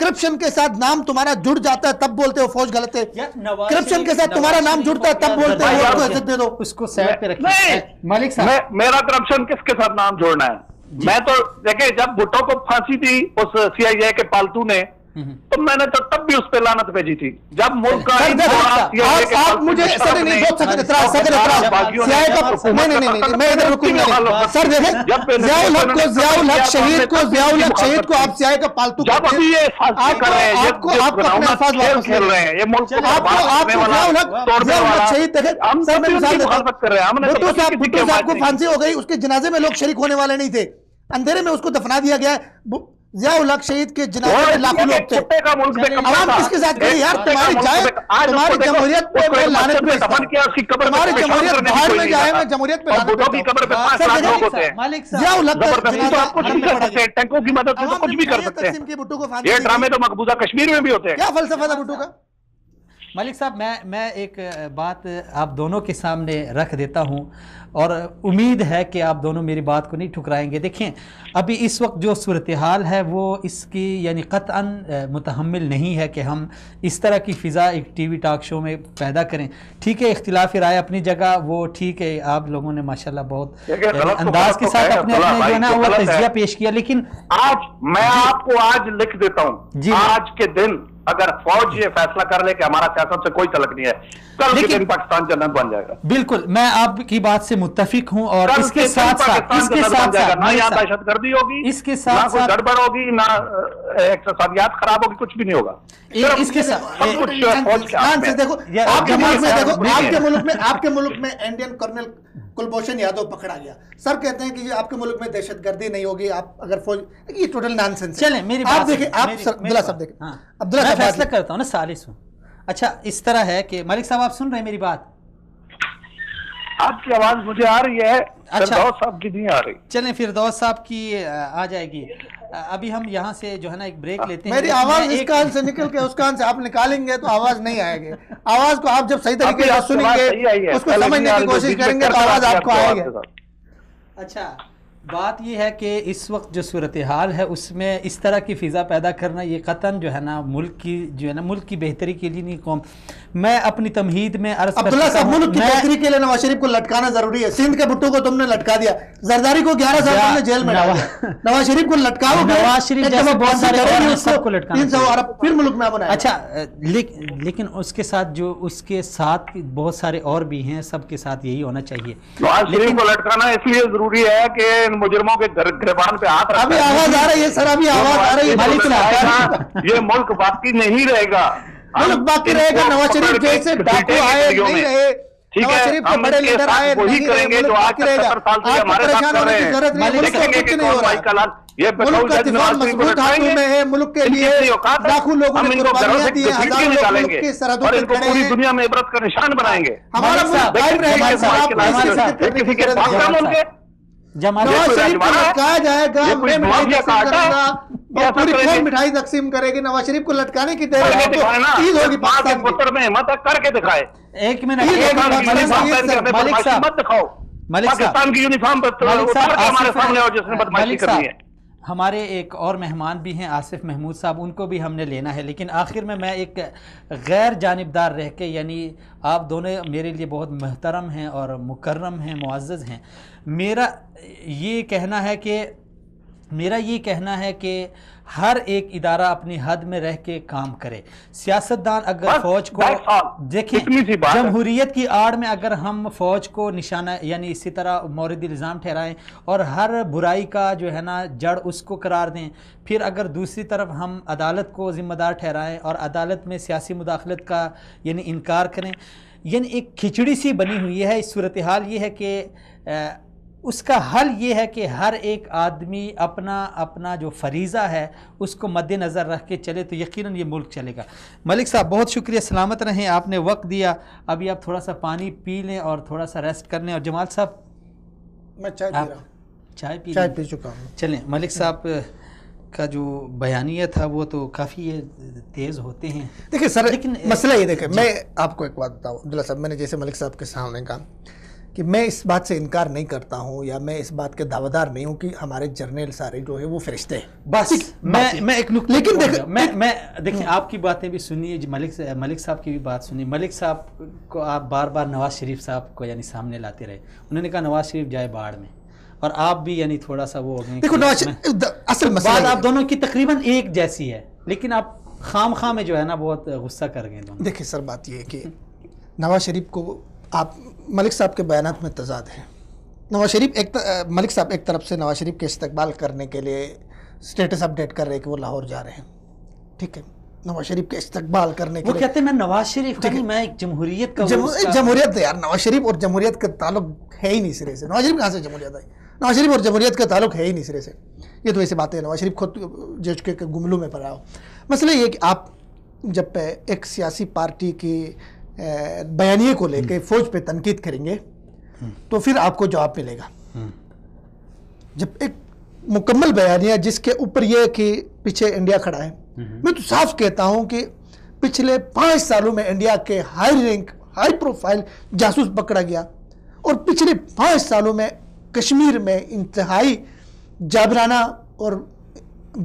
Speaker 2: کرپشن کے ساتھ نام تمہارا جڑ جاتا ہے تب بولتے ہو فوج غلط ہے, کرپشن کے ساتھ تمہارا نام جڑتا ہے تب بولتے ہو ووٹ کو عزت دے دو.
Speaker 1: اس کو سائڈ پہ رکھیں. مالک صاحب
Speaker 3: میرا کرپشن کس کے ساتھ نام جوڑنا ہے؟ میں تو دیکھیں جب بھٹو کو پھانسی دی اس CIA کے پالتو نے تو میں نے تو تب بھی اس پہ لعنت بھیجی تھی. جب ملک کا
Speaker 2: آپ مجھے سر نہیں دو سکتے اعتراض میں ادھر رکوں گا سر. دیکھیں ضیاء الحق شہید کو آپ CIA کا پالتو
Speaker 3: جب ابھی یہ فاصلے کر رہے ہیں آپ کو اپنے الفاظ واپس کھیل رہے ہیں, یہ ملک کو
Speaker 2: شہید دیکھیں سر میں مثال دیتا ہوں. بھٹو صاحب کو پھانسی ہو گئی, اس کے جنازے میں لوگ شریک ہونے والے نہیں تھے, اندھیرے میں اس کو دفنا دیا گیا ہے. ضیاء الحق شہید کے جنازے میں لاکھوں لوگ تھے. عوام کس کے ساتھ گئی یار؟ تمہاری جمہوریت پہ میں لعنت بھیجتا ہوں, تمہاری جمہوریت باہر میں جائے میں جمہوریت پہ لعنت بھیجتا ہوں. ضیاء الحق کا
Speaker 3: ٹینکوں کی مدد سے تو کچھ بھی کر سکتے ہیں. یہ ڈرامے تو مقبوضہ کشمیر میں بھی ہوتے ہیں.
Speaker 2: کیا فلسفہ تھا بھٹو کا؟
Speaker 1: ملک صاحب میں ایک بات آپ دونوں کے سامنے رکھ دیتا ہوں اور امید ہے کہ آپ دونوں میری بات کو نہیں ٹھکرائیں گے. دیکھیں ابھی اس وقت جو صورتحال ہے وہ اس کی یعنی قطعاً متحمل نہیں ہے کہ ہم اس طرح کی فضا ایک ٹی وی ٹاک شو میں پیدا کریں. ٹھیک ہے اختلاف رائے اپنی جگہ وہ ٹھیک ہے, آپ لوگوں نے ماشاءاللہ بہت انداز کے ساتھ اپنے جو ہے نا وہ تجزیہ پیش کیا. لیکن
Speaker 3: آج میں آپ کو آج لکھ دیتا ہوں, آج کے دن اگر فوج یہ فیصلہ کر لے کہ ہمارا سیاست سے کوئی تعلق نہیں ہے, کل کے دن پاکستان جنت بن جائے گا.
Speaker 1: بالکل میں آپ کی بات سے متفق ہوں. اور اس کے ساتھ ساتھ
Speaker 3: نہ یہاں دہشت گردی ہوگی,
Speaker 1: اس کے ساتھ
Speaker 3: کوئی گڑبڑ ہوگی, نہ اقتصادیات خراب ہوگی, کچھ بھی نہیں ہوگا.
Speaker 1: اس کے ساتھ
Speaker 2: دیکھو آپ کے ملک میں انڈین کرنل کلبھوشن یادو پکڑا گیا, سر کہتے ہیں کہ یہ آپ کے ملک میں دہشت گردی نہیں ہوگی آپ اگر فوج, یہ ٹوٹل نان سینس.
Speaker 1: چلیں میری بات
Speaker 2: دیکھیں, آپ عبداللہ صاحب دیکھیں,
Speaker 1: عبداللہ صاحب فیصلہ کرتا ہوں نا سالس ہوں. اچھا اس طرح ہے کہ ملک صاحب آپ سن رہے ہیں میری بات؟
Speaker 3: آپ کی آواز مجھے آ رہی ہے, فردوس صاحب کی نہیں آ رہی.
Speaker 1: چلیں فردوس صاحب کی آ جائے گی. ابھی ہم یہاں سے جو ہے نا ایک بریک لیتے ہیں.
Speaker 2: میری آواز اس کان سے نکل کے اس کان سے آپ نکالیں گے تو آواز نہیں آئے گی. آواز کو آپ جب صحیح طریقے سے سنیں گے, اس کو سمجھنے کی کوشش کریں گے تو آواز آپ کو آئے گی.
Speaker 1: اچھا بات یہ ہے کہ اس وقت جو صورتحال ہے اس میں اس طرح کی فضا پیدا کرنا یہ قطعاً جو ہے نا ملک کی بہتری کے لیے نہیں. قوم میں اپنی تمہید میں عرض
Speaker 2: عبداللہ صاحب ملک کی بہتری کے لیے نواز شریف کو لٹکانا ضروری ہے. سندھ کے بھٹو کو تم نے لٹکا دیا, زرداری کو 11 سال تم نے جیل میں ڈالا. نواز شریف کو لٹکاؤ,
Speaker 1: نواز شریف جیسے بہت سارے سب کو لٹکانا
Speaker 2: 300 ارب پھر ملک میں بنایا.
Speaker 1: اچھا لیکن اس کے ساتھ جو اس کے ساتھ بہت سارے اور بھی ہیں, سب کے ساتھ یہی ہونا چاہیے.
Speaker 3: نواز شریف کو لٹکانا اس لیے ضروری ہے کہ مجرموں کے گریبان پہ ہاتھ رکھنا.
Speaker 2: ابھی آواز آ رہی ہے سر, ابھی آواز آ رہی
Speaker 3: ہے. یہ ملک باقی نہیں رہے گا,
Speaker 2: ملک باقی رہے گا. نواز شریف جیسے ڈاکو آئے نہیں رہے, نواز شریف کے بڑے لیڈر آئے نہیں رہے, ملک باقی رہے گا. آپ کو پریشان ہونے کی ضرورت نہیں, ملک کا کچھ نہیں ہو رہا. ملک کا دفاع مضبوط ہاتھوں میں ہے. ملک کے لیے لاکھوں لوگوں نے قربانیاں دی ہیں, ہزاروں لوگ ملک کی سرحدوں پہ کھڑے ہیں.
Speaker 3: پوری دنیا میں عبرت کا نشان بنائیں گے.
Speaker 2: ہمارا ملک قائم رہے گا. نواز شریف کو لٹکایا جائے گا, میں مٹھائی تقسیم کروں گا اور پوری قوم مٹھائی تقسیم کرے گی. نواز شریف کو لٹکانے کی دیر ہے, عید ہوگی پاکستان
Speaker 3: پتر میں مت کر کے دکھائے.
Speaker 1: ایک منٹ
Speaker 3: پاکستان کی یونیفارم پر ہمارے سامنے اور جس نے بدمعاشی کرنی ہے.
Speaker 1: ہمارے ایک اور مہمان بھی ہیں آصف محمود صاحب, ان کو بھی ہم نے لینا ہے. لیکن آخر میں ایک غیر جانبدار رہ کے, یعنی آپ دونوں میرے لیے بہت محترم ہیں اور مکرم ہیں, معزز ہیں. میرا یہ کہنا ہے کہ ہر ایک ادارہ اپنی حد میں رہ کے کام کرے. سیاستدان اگر فوج کو دیکھیں, جمہوریت کی آڑ میں اگر ہم فوج کو نشانہ یعنی اسی طرح مورد الزام ٹھہرائیں اور ہر برائی کا جو ہے نا جڑ اس کو قرار دیں, پھر اگر دوسری طرف ہم عدالت کو ذمہ دار ٹھہرائیں اور عدالت میں سیاسی مداخلت کا یعنی انکار کریں, یعنی ایک کھچڑی سی بنی ہوئی ہے. اس صورتحال یہ ہے کہ اس کا حل یہ ہے کہ ہر ایک آدمی اپنا جو فریضہ ہے اس کو مد نظر رکھ کے چلے تو یقیناً یہ ملک چلے گا. ملک صاحب بہت شکریہ, سلامت رہیں, آپ نے وقت دیا. ابھی آپ تھوڑا سا پانی پی لیں اور تھوڑا سا ریسٹ کر لیں. اور جمال صاحب
Speaker 2: میں چائے پی رہا ہوں.
Speaker 1: چائے
Speaker 2: پی چکا ہوں.
Speaker 1: چلیں, ملک صاحب کا جو بیانیہ تھا وہ تو کافی تیز ہوتے ہیں.
Speaker 2: دیکھیں سر, لیکن مسئلہ یہ دیکھیں, میں آپ کو ایک بات بتاؤں عبداللہ صاحب, میں نے جیسے ملک صاحب کے سامنے کہا کہ میں اس بات سے انکار نہیں کرتا ہوں یا میں اس بات کے دعویدار نہیں ہوں کہ ہمارے جرنیل سارے جو ہے وہ فرشتے ہیں.
Speaker 1: بس میں ایک نقطہ
Speaker 2: لیکن
Speaker 1: میں دیکھیں آپ کی باتیں بھی سنیے، ملک صاحب کی بھی بات سنیے. ملک صاحب کو آپ بار بار نواز شریف صاحب کو یعنی سامنے لاتے رہے. انہوں نے کہا نواز شریف جائے باڑ میں، اور آپ بھی یعنی تھوڑا سا وہ ہو گئے.
Speaker 2: دیکھو نواز شریف اصل مسئلہ
Speaker 1: بات آپ دونوں کی تقریباً ایک جیسی ہے، لیکن آپ خام خواہ میں جو ہے نا بہت غصہ کر گئے دونوں.
Speaker 2: دیکھیں سر بات یہ ہے کہ نواز شریف کو آپ ملک صاحب کے بیانات میں تضاد ہے. نواز شریف ملک صاحب ایک طرف سے نواز شریف کے استقبال کرنے کے لیے سٹیٹس اپڈیٹ کر رہے ہیں کہ وہ لاہور جا رہے ہیں. ٹھیک ہے، نواز شریف کے استقبال کرنے کے
Speaker 1: وہ کہتے ہیں میں نواز شریف کا نہیں، میں ایک جمہوریت کا
Speaker 2: جمہوریت یار نواز شریف اور جمہوریت کا تعلق ہے ہی نہیں سرے سے. نواز شریف کہاں سے جمہوریت آئی؟ نواز شریف اور جمہوریت کا تعلق ہے ہی نہیں سرے سے. یہ تو ایسی باتیں نواز شریف خود جج کے گملوں میں پڑا ہو. مسئلہ یہ کہ آپ جب ایک سیاسی پارٹی کی بیانیے کو لے کے فوج پہ تنقید کریں گے تو پھر آپ کو جواب ملے گا. جب ایک مکمل بیانیہ جس کے اوپر یہ کہ پیچھے انڈیا کھڑا ہے، میں تو صاف کہتا ہوں کہ پچھلے 5 سالوں میں انڈیا کے ہائی رینک ہائی پروفائل جاسوس پکڑا گیا، اور پچھلے 5 سالوں میں کشمیر میں انتہائی جابرانہ اور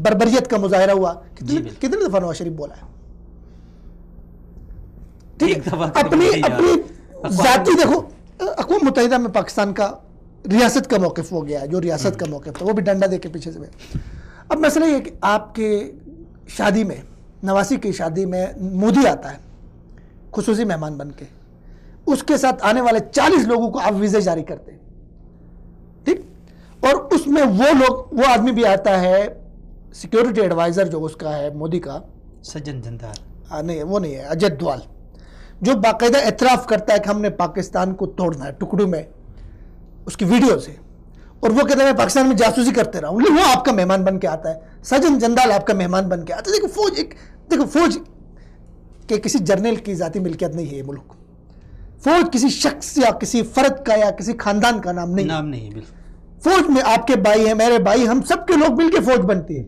Speaker 2: بربریت کا مظاہرہ ہوا. کتنے دفعہ نواز شریف بولا ہے؟ اپنی ذاتی دیکھو اقوام متحدہ میں پاکستان کا ریاست کا موقف ہو گیا، جو ریاست کا موقف تھا وہ بھی ڈنڈا دے کے پیچھے سے. اب مسئلہ یہ کہ آپ کے شادی میں، نواسی کی شادی میں مودی آتا ہے خصوصی مہمان بن کے، اس کے ساتھ آنے والے 40 لوگوں کو آپ ویزے جاری کرتے ہیں. ٹھیک، اور اس میں وہ آدمی بھی آتا ہے سیکیورٹی ایڈوائزر جو اس کا ہے مودی کا،
Speaker 1: سجن جندال،
Speaker 2: نہیں وہ نہیں ہے، اجت دوال، جو باقاعدہ اعتراف کرتا ہے کہ ہم نے پاکستان کو توڑنا ہے ٹکڑوں میں، اس کی ویڈیو سے، اور وہ کہتا ہے میں پاکستان میں جاسوسی کرتے رہا ہوں. وہ آپ کا مہمان بن کے آتا ہے. سجن جندال آپ کا مہمان بن کے آتا ہے. دیکھو فوج کے کسی جرنیل کی ذاتی ملکیت نہیں ہے یہ ملک. فوج کسی شخص یا کسی فرد کا یا کسی خاندان کا نام نہیں. بالکل فوج میں آپ کے بھائی ہیں، میرے بھائی، ہم سب کے لوگ مل کے فوج بنتی ہے.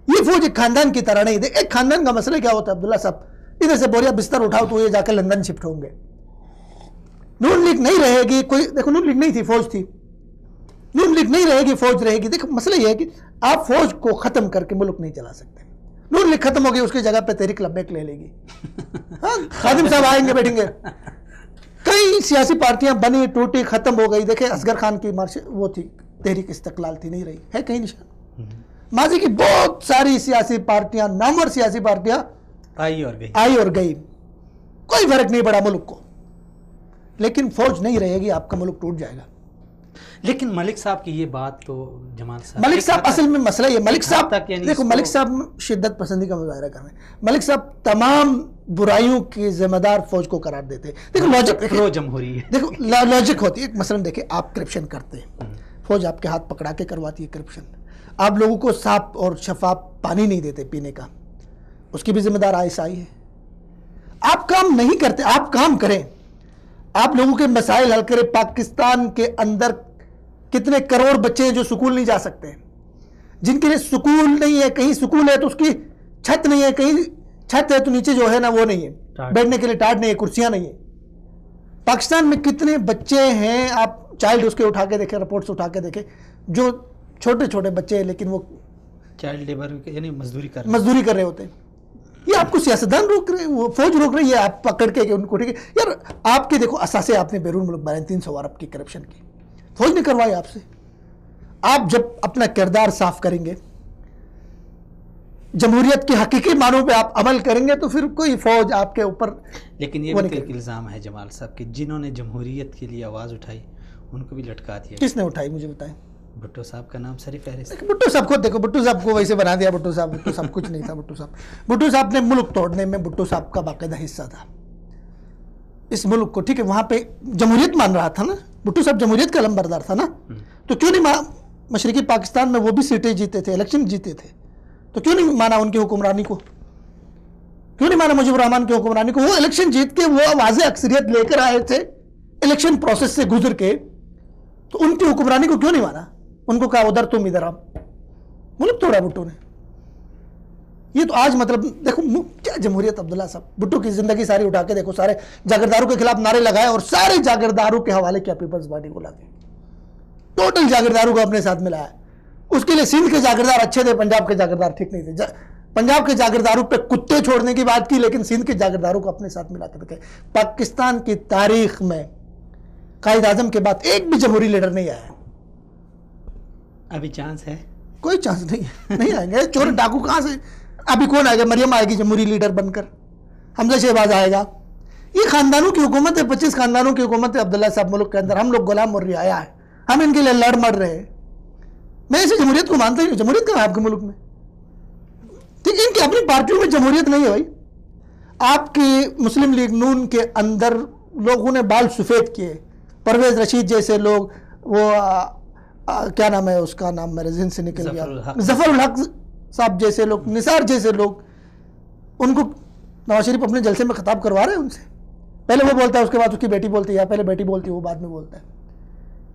Speaker 2: یہ فوج ایک خاندان کی طرح نہیں. ایک خاندان کا مسئلہ کیا ہوتا ہے عبداللہ صاحب؟ ادھر سے بوریا بستر اٹھاؤ تو یہ جا کے لندن شفٹ ہوں گے. نون لیگ نہیں رہے گی، کوئی دیکھو نون لیگ نہیں تھی، فوج تھی. نون لیگ نہیں رہے گی، فوج رہے گی. دیکھو مسئلہ یہ ہے کہ آپ فوج کو ختم کر کے ملک نہیں چلا سکتے. نون لیگ ختم ہوگی، اس کی جگہ پہ تحریک لبیک لے لے گی. ہاں خادم صاحب آئیں گے، بیٹھیں گے. کئی سیاسی پارٹیاں بنی ٹوٹی ختم ہو گئی. دیکھیں اصغر خان کی مارش وہ تھی، تحریک استقلال تھی، نہیں رہی ہے کہیں نشان. ماضی کی بہت ساری سیاسی پارٹیاں، نامور سیاسی پارٹیاں آئی اور گئی، کوئی فرق نہیں پڑا ملک کو. لیکن فوج نہیں رہے گی، آپ کا ملک ٹوٹ جائے گا.
Speaker 1: لیکن ملک صاحب کی یہ بات تو جمال صاحب،
Speaker 2: ملک صاحب اصل میں مسئلہ یہ، ملک صاحب دیکھو ملک صاحب شدت پسندی کا مظاہرہ کر رہے ہیں. ملک صاحب تمام برائیوں کی ذمہ دار فوج کو قرار دیتے ہیں. دیکھو لاجک،
Speaker 1: پرو جمہوری ہے،
Speaker 2: دیکھو لاجک ہوتی ہے. مثلا دیکھیں آپ کرپشن کرتے ہیں، فوج آپ کے ہاتھ پکڑا کے کرواتی ہے کرپشن. آپ لوگوں کو صاف اور شفاف پانی نہیں دیتے پینے کا، اس کی بھی ذمہ دار ISI ہے. آپ کام نہیں کرتے، آپ کام کریں، آپ لوگوں کے مسائل حل کریں. پاکستان کے اندر کتنے کروڑ بچے ہیں جو سکول نہیں جا سکتے، جن کے لیے سکول نہیں ہے. کہیں سکول ہے تو اس کی چھت نہیں ہے، کہیں چھت ہے تو نیچے جو ہے نا وہ نہیں ہے، بیٹھنے کے لیے ٹاٹ نہیں ہے، کرسیاں نہیں ہیں. پاکستان میں کتنے بچے ہیں، آپ چائلڈ اس کے اٹھا کے دیکھیں، رپورٹس اٹھا کے دیکھیں، جو چھوٹے چھوٹے بچے ہیں لیکن وہ
Speaker 1: چائلڈ لیبر یعنی مزدوری کر
Speaker 2: رہے ہوتے ہیں. یہ آپ کو سیاستدان روک رہے ہیں، وہ فوج روک رہی ہے، آپ پکڑ کے ان کو. ٹھیک ہے یار، آپ کے دیکھو اثاثے آپ نے بیرون ملک بنائے 300 ارب کی کرپشن کی، فوج نے کروائی آپ سے. آپ جب اپنا کردار صاف کریں گے، جمہوریت کے حقیقی معنوں پہ آپ عمل کریں گے تو پھر کوئی فوج آپ کے اوپر.
Speaker 1: لیکن یہ بھی ایک الزام ہے جمال صاحب کہ جنہوں نے جمہوریت کے لیے آواز اٹھائی ان کو بھی لٹکا دیا.
Speaker 2: کس نے اٹھائی مجھے بتائیں؟
Speaker 1: بھٹو صاحب کا نام سر فہرست.
Speaker 2: بھٹو صاحب کو دیکھو، بھٹو صاحب کو ویسے بنا دیا. بھٹو صاحب کچھ نہیں تھا. بھٹو صاحب نے ملک توڑنے میں بھٹو صاحب کا باقاعدہ حصہ تھا اس ملک کو. ٹھیک ہے، وہاں پہ جمہوریت مان رہا تھا نا، بھٹو صاحب جمہوریت کا لمبردار تھا نا. تو کیوں نہیں مشرقی پاکستان میں وہ بھی سیٹیں جیتے تھے، الیکشن جیتے تھے، تو کیوں نہیں مانا ان کی حکمرانی کو؟ کیوں نہیں مانا مجیب الرحمان کی حکمرانی کو؟ وہ الیکشن جیت کے وہ واضح اکثریت لے کر آئے تھے الیکشن پروسیس سے گزر کے، تو ان کی حکمرانی کو کیوں نہیں مانا؟ ان کو کہا ادھر تم ادھر. آپ ملک توڑا بھٹو نے. یہ تو آج مطلب دیکھو کیا جمہوریت عبداللہ صاحب, بھٹو کی زندگی ساری اٹھا کے دیکھو, سارے جاگیرداروں کے خلاف نعرے لگائے اور سارے جاگیرداروں کے حوالے کیا پیپلز پارٹی کو لا کے, ٹوٹل جاگیرداروں کو اپنے ساتھ ملایا. اس کے لیے سندھ کے جاگیردار اچھے تھے, پنجاب کے جاگیردار ٹھیک نہیں تھے. پنجاب کے جاگیرداروں پہ کتے چھوڑنے کی بات کی, لیکن سندھ کے جاگیرداروں کو اپنے ساتھ ملا کر کے. پاکستان کی تاریخ میں قائد اعظم کے بعد ایک بھی جمہوری لیڈر نہیں آیا.
Speaker 1: ابھی چانس ہے؟
Speaker 2: کوئی چانس نہیں ہے, نہیں آئیں گے. چور ڈاکو کہاں سے, ابھی کون آئے گا؟ مریم آئے گی جمہوری لیڈر بن کر, حمزہ شہباز آئے گا. یہ خاندانوں کی حکومت ہے, 25 خاندانوں کی حکومت ہے عبداللہ صاحب ملک کے اندر. ہم لوگ غلام اور رعایا ہے, ہم ان کے لیے لڑ مر رہے ہیں. میں اسے جمہوریت کو مانتا ہی نہیں. جمہوریت کہاں ہے آپ کے ملک میں؟ ٹھیک ہے, ان کی اپنی پارٹیوں میں جمہوریت نہیں ہے بھائی. آپ کی مسلم لیگ نون کے اندر لوگوں نے بال سفید کیے, پرویز رشید جیسے لوگ, وہ کیا نام ہے اس کا نام میرے ذہن سے نکل گیا, ظفر الحق صاحب جیسے لوگ, نثار جیسے لوگ, ان کو نواز شریف اپنے جلسے میں خطاب کروا رہے ہیں ان سے. پہلے وہ بولتا ہے, اس کے بعد اس کی بیٹی بولتی ہے, یا پہلے بیٹی بولتی ہے, وہ بعد میں بولتا ہے.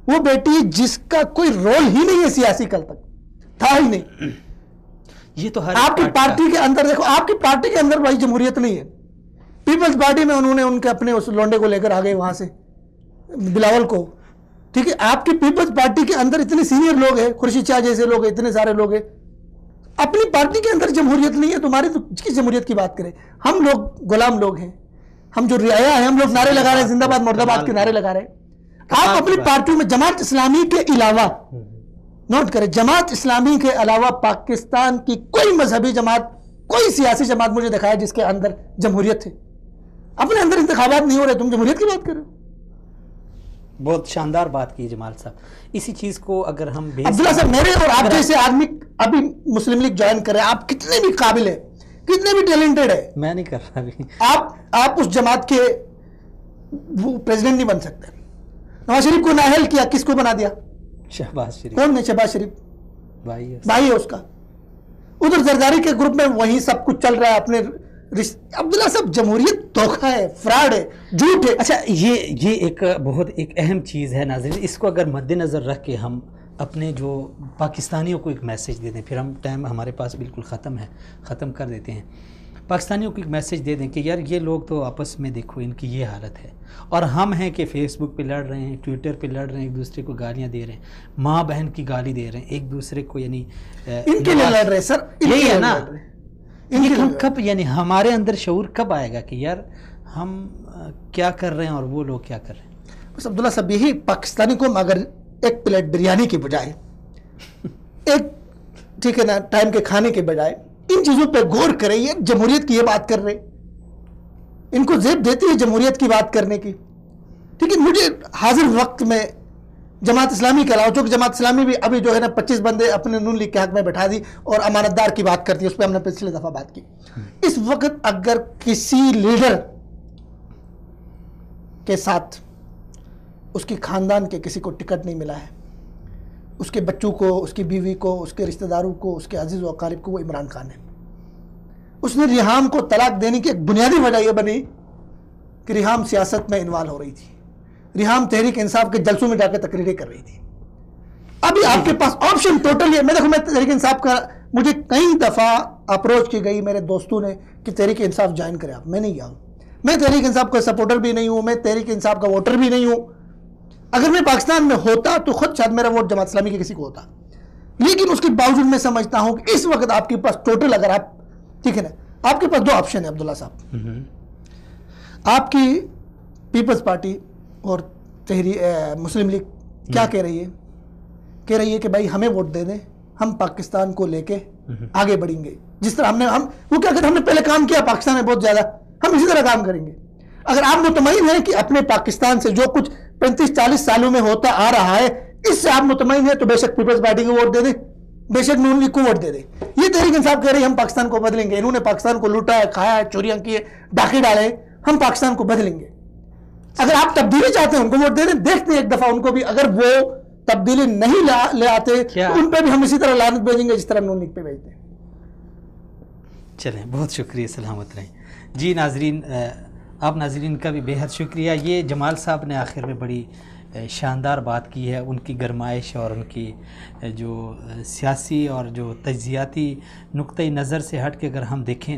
Speaker 2: وہ بیٹی جس کا کوئی رول ہی نہیں ہے سیاسی کل تک, تھا ہی نہیں.
Speaker 1: یہ تو
Speaker 2: آپ کی پارٹی کے اندر دیکھو, آپ کی پارٹی کے اندر بھائی جمہوریت نہیں ہے. پیپلز پارٹی میں انہوں نے ان کے اپنے اس لونڈے کو لے کر آ گئے وہاں سے, بلاول کو. ٹھیک ہے, آپ کی پیپلز پارٹی کے اندر اتنے سینئر لوگ ہیں, خورشید شاہ جیسے لوگ ہیں, اتنے سارے لوگ ہیں. اپنی پارٹی کے اندر جمہوریت نہیں ہے تمہاری, تو کس جمہوریت کی بات کریں؟ ہم لوگ غلام لوگ ہیں, ہم جو رعایا ہیں, ہم لوگ نعرے لگا رہے ہیں, زندہ باد مرد آباد کے نعرے لگا رہے ہیں. آپ اپنی پارٹیوں میں جماعت اسلامی کے علاوہ, نوٹ کریں, جماعت اسلامی کے علاوہ پاکستان کی کوئی مذہبی جماعت, کوئی سیاسی جماعت مجھے دکھایا جس کے اندر جمہوریت ہے. اپنے اندر انتخابات نہیں ہو رہے, تم جمہوریت کی بات کر رہے ہو.
Speaker 1: بہت شاندار بات کی جمال صاحب. اسی چیز کو اگر ہم
Speaker 2: عبداللہ صاحب, میرے اور آپ جیسے آدمی ابھی مسلم لیگ جوائن کرے, آپ کتنے بھی قابل ہیں, کتنے بھی ٹیلنٹڈ ہے,
Speaker 1: میں نہیں کر رہا ابھی,
Speaker 2: آپ اس جماعت کے وہ پریزیڈنٹ نہیں بن سکتے. نواز شریف کو نااہل کیا, کس کو بنا دیا؟
Speaker 1: شہباز شریف.
Speaker 2: کون ہے شہباز شریف؟
Speaker 1: بھائی
Speaker 2: ہے اس کا. ادھر زرداری کے گروپ میں وہی سب کچھ چل رہا ہے اپنے. عبداللہ صاحب, جمہوریت دھوکہ ہے, فراڈ ہے, جھوٹ ہے.
Speaker 1: اچھا, یہ ایک بہت ایک اہم چیز ہے ناظرین, اس کو اگر مد نظر رکھ کے ہم اپنے جو پاکستانیوں کو ایک میسیج دے دیں, پھر ہم ٹائم ہمارے پاس بالکل ختم کر دیتے ہیں. پاکستانیوں کو ایک میسیج دے دیں کہ یار یہ لوگ تو آپس میں دیکھو ان کی یہ حالت ہے, اور ہم ہیں کہ فیس بک پہ لڑ رہے ہیں, ٹویٹر پہ لڑ رہے ہیں, ایک دوسرے کو گالیاں دے رہے ہیں, ماں بہن کی گالی دے رہے ہیں ایک دوسرے کو, یعنی
Speaker 2: ان کے لیے لڑ رہے ہیں سر,
Speaker 1: یہی ہے نا. ہم کب, یعنی ہمارے اندر شعور کب آئے گا کہ یار ہم کیا کر رہے ہیں اور وہ لوگ کیا کر رہے ہیں؟
Speaker 2: بس عبداللہ صاحب, یہی پاکستانی کو اگر ایک پلیٹ بریانی کی بجائے, ایک ٹھیک ہے نا ٹائم کے کھانے کے بجائے ان چیزوں پہ غور کرے. یہ جمہوریت کی یہ بات کر رہے, ان کو زیب دیتی ہے جمہوریت کی بات کرنے کی. ٹھیک ہے, مجھے حاضر وقت میں جماعت اسلامی کے علاوہ, چونکہ جماعت اسلامی بھی ابھی جو ہے نا 25 بندے اپنے نون لیگ کے حق میں بٹھا دی اور امانت دار کی بات کرتی ہے, اس پہ ہم نے پچھلے دفعہ بات کی. اس وقت اگر کسی لیڈر کے ساتھ اس کی خاندان کے کسی کو ٹکٹ نہیں ملا ہے, اس کے بچوں کو, اس کی بیوی کو, اس کے رشتہ داروں کو, اس کے عزیز و اقارب کو, وہ عمران خان ہے. اس نے ریحام کو طلاق دینے کی ایک بنیادی وجہ یہ بنی کہ ریحام سیاست میں انوالو ہو رہی تھی, ریحام تحریک انصاف کے جلسوں میں جا کے تقریریں کر رہی تھی. ابھی آپ کے پاس آپشن ٹوٹل ہے. میں تحریک انصاف کا, مجھے کئی دفعہ اپروچ کی گئی میرے دوستوں نے کہ تحریک انصاف جوائن کرے آپ. میں نہیں گیا ہوں, میں تحریک انصاف کا سپورٹر بھی نہیں ہوں, میں تحریک انصاف کا ووٹر بھی نہیں ہوں. اگر میں پاکستان میں ہوتا تو خود شاید میرا ووٹ جماعت اسلامی کے کسی کو ہوتا, لیکن اس کے باوجود میں سمجھتا ہوں کہ اس وقت آپ کے پاس ٹوٹل, اگر آپ ٹھیک ہے نا, آپ کے پاس 2 آپشن ہیں عبداللہ صاحب. آپ کی پیپلز پارٹی اور مسلم لیگ کیا کہہ رہی ہے؟ کہہ رہی ہے کہ بھائی ہمیں ووٹ دے دیں, ہم پاکستان کو لے کے آگے بڑھیں گے. جس طرح وہ کیا کہتے ہیں, ہم نے پہلے کام کیا پاکستان میں بہت زیادہ, ہم اسی طرح کام کریں گے. اگر آپ مطمئن ہیں کہ اپنے پاکستان سے جو کچھ 35-40 سالوں میں ہوتا آ رہا ہے اس سے آپ مطمئن ہیں, تو بے شک پیپلز پارٹی کو ووٹ دے دیں, بے شک نون لیگ کو ووٹ دے دیں. یہ تحریک انصاف کہہ رہی ہے ہم پاکستان کو بدلیں گے, انہوں نے پاکستان کو لوٹا ہے, کھایا ہے, چوریاں کی ہے, ڈاکے ڈالے, ہم پاکستان کو بدلیں گے. اگر آپ تبدیلی چاہتے ہیں ان کو ووٹ دے دیں, دیکھتے ہیں ایک دفعہ ان کو بھی, اگر وہ تبدیلی نہیں لے آتے تو ان پہ بھی ہم اسی طرح لعنت بھیجیں گے جس طرح نون لیگ پہ بھیجتے ہیں.
Speaker 1: چلیں, بہت شکریہ, سلامت رہیں. جی ناظرین, آپ ناظرین کا بھی بے حد شکریہ. یہ جمال صاحب نے آخر میں بڑی شاندار بات کی ہے. ان کی گرمائش اور ان کی جو سیاسی اور جو تجزیاتی نقطۂ نظر سے ہٹ کے اگر ہم دیکھیں،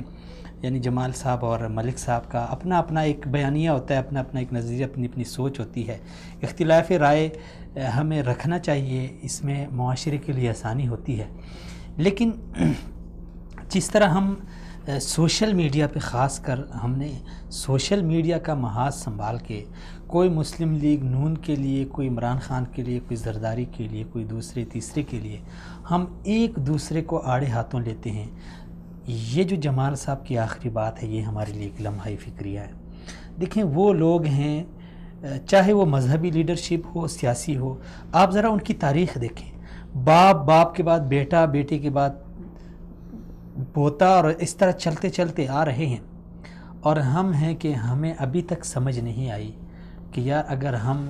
Speaker 1: یعنی جمال صاحب اور ملک صاحب کا اپنا اپنا ایک بیانیہ ہوتا ہے، اپنا اپنا ایک نظریہ، اپنی اپنی سوچ ہوتی ہے. اختلاف رائے ہمیں رکھنا چاہیے، اس میں معاشرے کے لیے آسانی ہوتی ہے. لیکن جس طرح ہم سوشل میڈیا پہ خاص کر ہم نے سوشل میڈیا کا محاذ سنبھال کے کوئی مسلم لیگ نون کے لیے، کوئی عمران خان کے لیے، کوئی زرداری کے لیے، کوئی دوسرے تیسرے کے لیے ہم ایک دوسرے کو آڑے ہاتھوں لیتے ہیں. یہ جو جمال صاحب کی آخری بات ہے، یہ ہمارے لیے ایک لمحہ فکریہ ہے. دیکھیں وہ لوگ ہیں، چاہے وہ مذہبی لیڈرشپ ہو، سیاسی ہو، آپ ذرا ان کی تاریخ دیکھیں. باپ کے بعد بیٹا، بیٹے کے بعد پوتا، اور اس طرح چلتے چلتے آ رہے ہیں. اور ہم ہیں کہ ہمیں ابھی تک سمجھ نہیں آئی کہ یار اگر ہم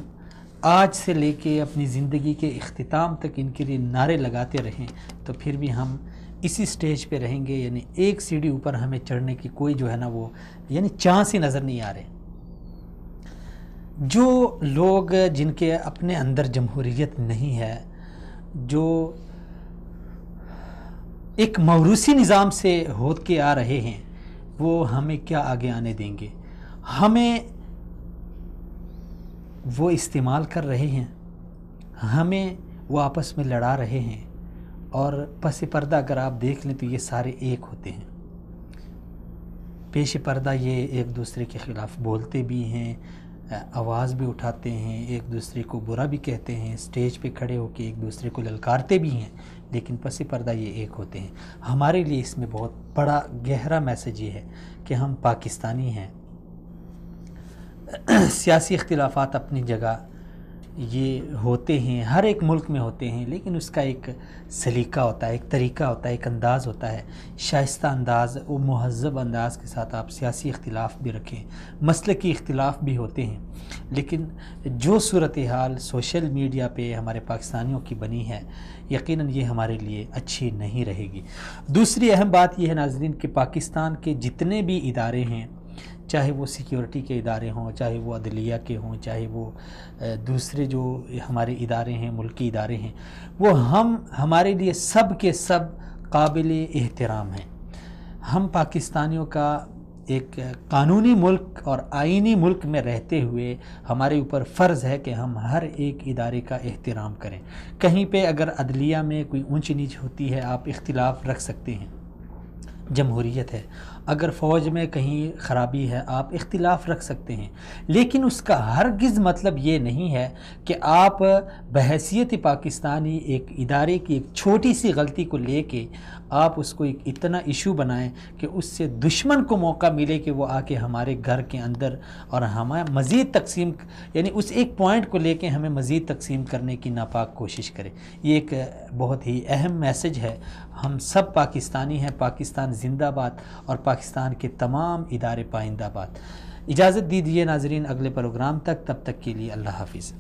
Speaker 1: آج سے لے کے اپنی زندگی کے اختتام تک ان کے لیے نعرے لگاتے رہیں تو پھر بھی ہم اسی سٹیج پہ رہیں گے. یعنی ایک سیڑھی اوپر ہمیں چڑھنے کی کوئی جو ہے نا وہ یعنی چانس ہی نظر نہیں آ رہے. جو لوگ جن کے اپنے اندر جمہوریت نہیں ہے، جو ایک موروثی نظام سے ہوت کے آ رہے ہیں، وہ ہمیں کیا آگے آنے دیں گے؟ ہمیں وہ استعمال کر رہے ہیں، ہمیں وہ آپس میں لڑا رہے ہیں. اور پس پردہ اگر آپ دیکھ لیں تو یہ سارے ایک ہوتے ہیں. پیش پردہ یہ ایک دوسرے کے خلاف بولتے بھی ہیں، آواز بھی اٹھاتے ہیں، ایک دوسرے کو برا بھی کہتے ہیں، سٹیج پہ کھڑے ہو کے ایک دوسرے کو للکارتے بھی ہیں، لیکن پس پردہ یہ ایک ہوتے ہیں. ہمارے لیے اس میں بہت بڑا گہرا میسج یہ ہے کہ ہم پاکستانی ہیں. سیاسی اختلافات اپنی جگہ یہ ہوتے ہیں، ہر ایک ملک میں ہوتے ہیں، لیکن اس کا ایک سلیقہ ہوتا ہے، ایک طریقہ ہوتا ہے، ایک انداز ہوتا ہے، شائستہ انداز و مہذب انداز کے ساتھ آپ سیاسی اختلاف بھی رکھیں، مسلکی اختلاف بھی ہوتے ہیں. لیکن جو صورتحال سوشل میڈیا پہ ہمارے پاکستانیوں کی بنی ہے، یقیناً یہ ہمارے لیے اچھی نہیں رہے گی. دوسری اہم بات یہ ہے ناظرین کہ پاکستان کے جتنے بھی ادارے ہیں، چاہے وہ سیکیورٹی کے ادارے ہوں، چاہے وہ عدلیہ کے ہوں، چاہے وہ دوسرے جو ہمارے ادارے ہیں، ملکی ادارے ہیں، وہ ہمارے لیے سب کے سب قابل احترام ہیں. ہم پاکستانیوں کا ایک قانونی ملک اور آئینی ملک میں رہتے ہوئے ہمارے اوپر فرض ہے کہ ہم ہر ایک ادارے کا احترام کریں. کہیں پہ اگر عدلیہ میں کوئی اونچ نیچ ہوتی ہے آپ اختلاف رکھ سکتے ہیں، جمہوریت ہے. اگر فوج میں کہیں خرابی ہے آپ اختلاف رکھ سکتے ہیں، لیکن اس کا ہرگز مطلب یہ نہیں ہے کہ آپ بحیثیت پاکستانی ایک ادارے کی ایک چھوٹی سی غلطی کو لے کے آپ اس کو ایک اتنا ایشو بنائیں کہ اس سے دشمن کو موقع ملے کہ وہ آ کے ہمارے گھر کے اندر اور ہمیں مزید تقسیم، یعنی اس ایک پوائنٹ کو لے کے ہمیں مزید تقسیم کرنے کی ناپاک کوشش کرے. یہ ایک بہت ہی اہم میسج ہے. ہم سب پاکستانی ہیں، پاکستان زندہ باد، اور پاکستان کے تمام ادارے پائندہ باد. اجازت دیجیے ناظرین اگلے پروگرام تک، تب تک کے لیے اللہ حافظ.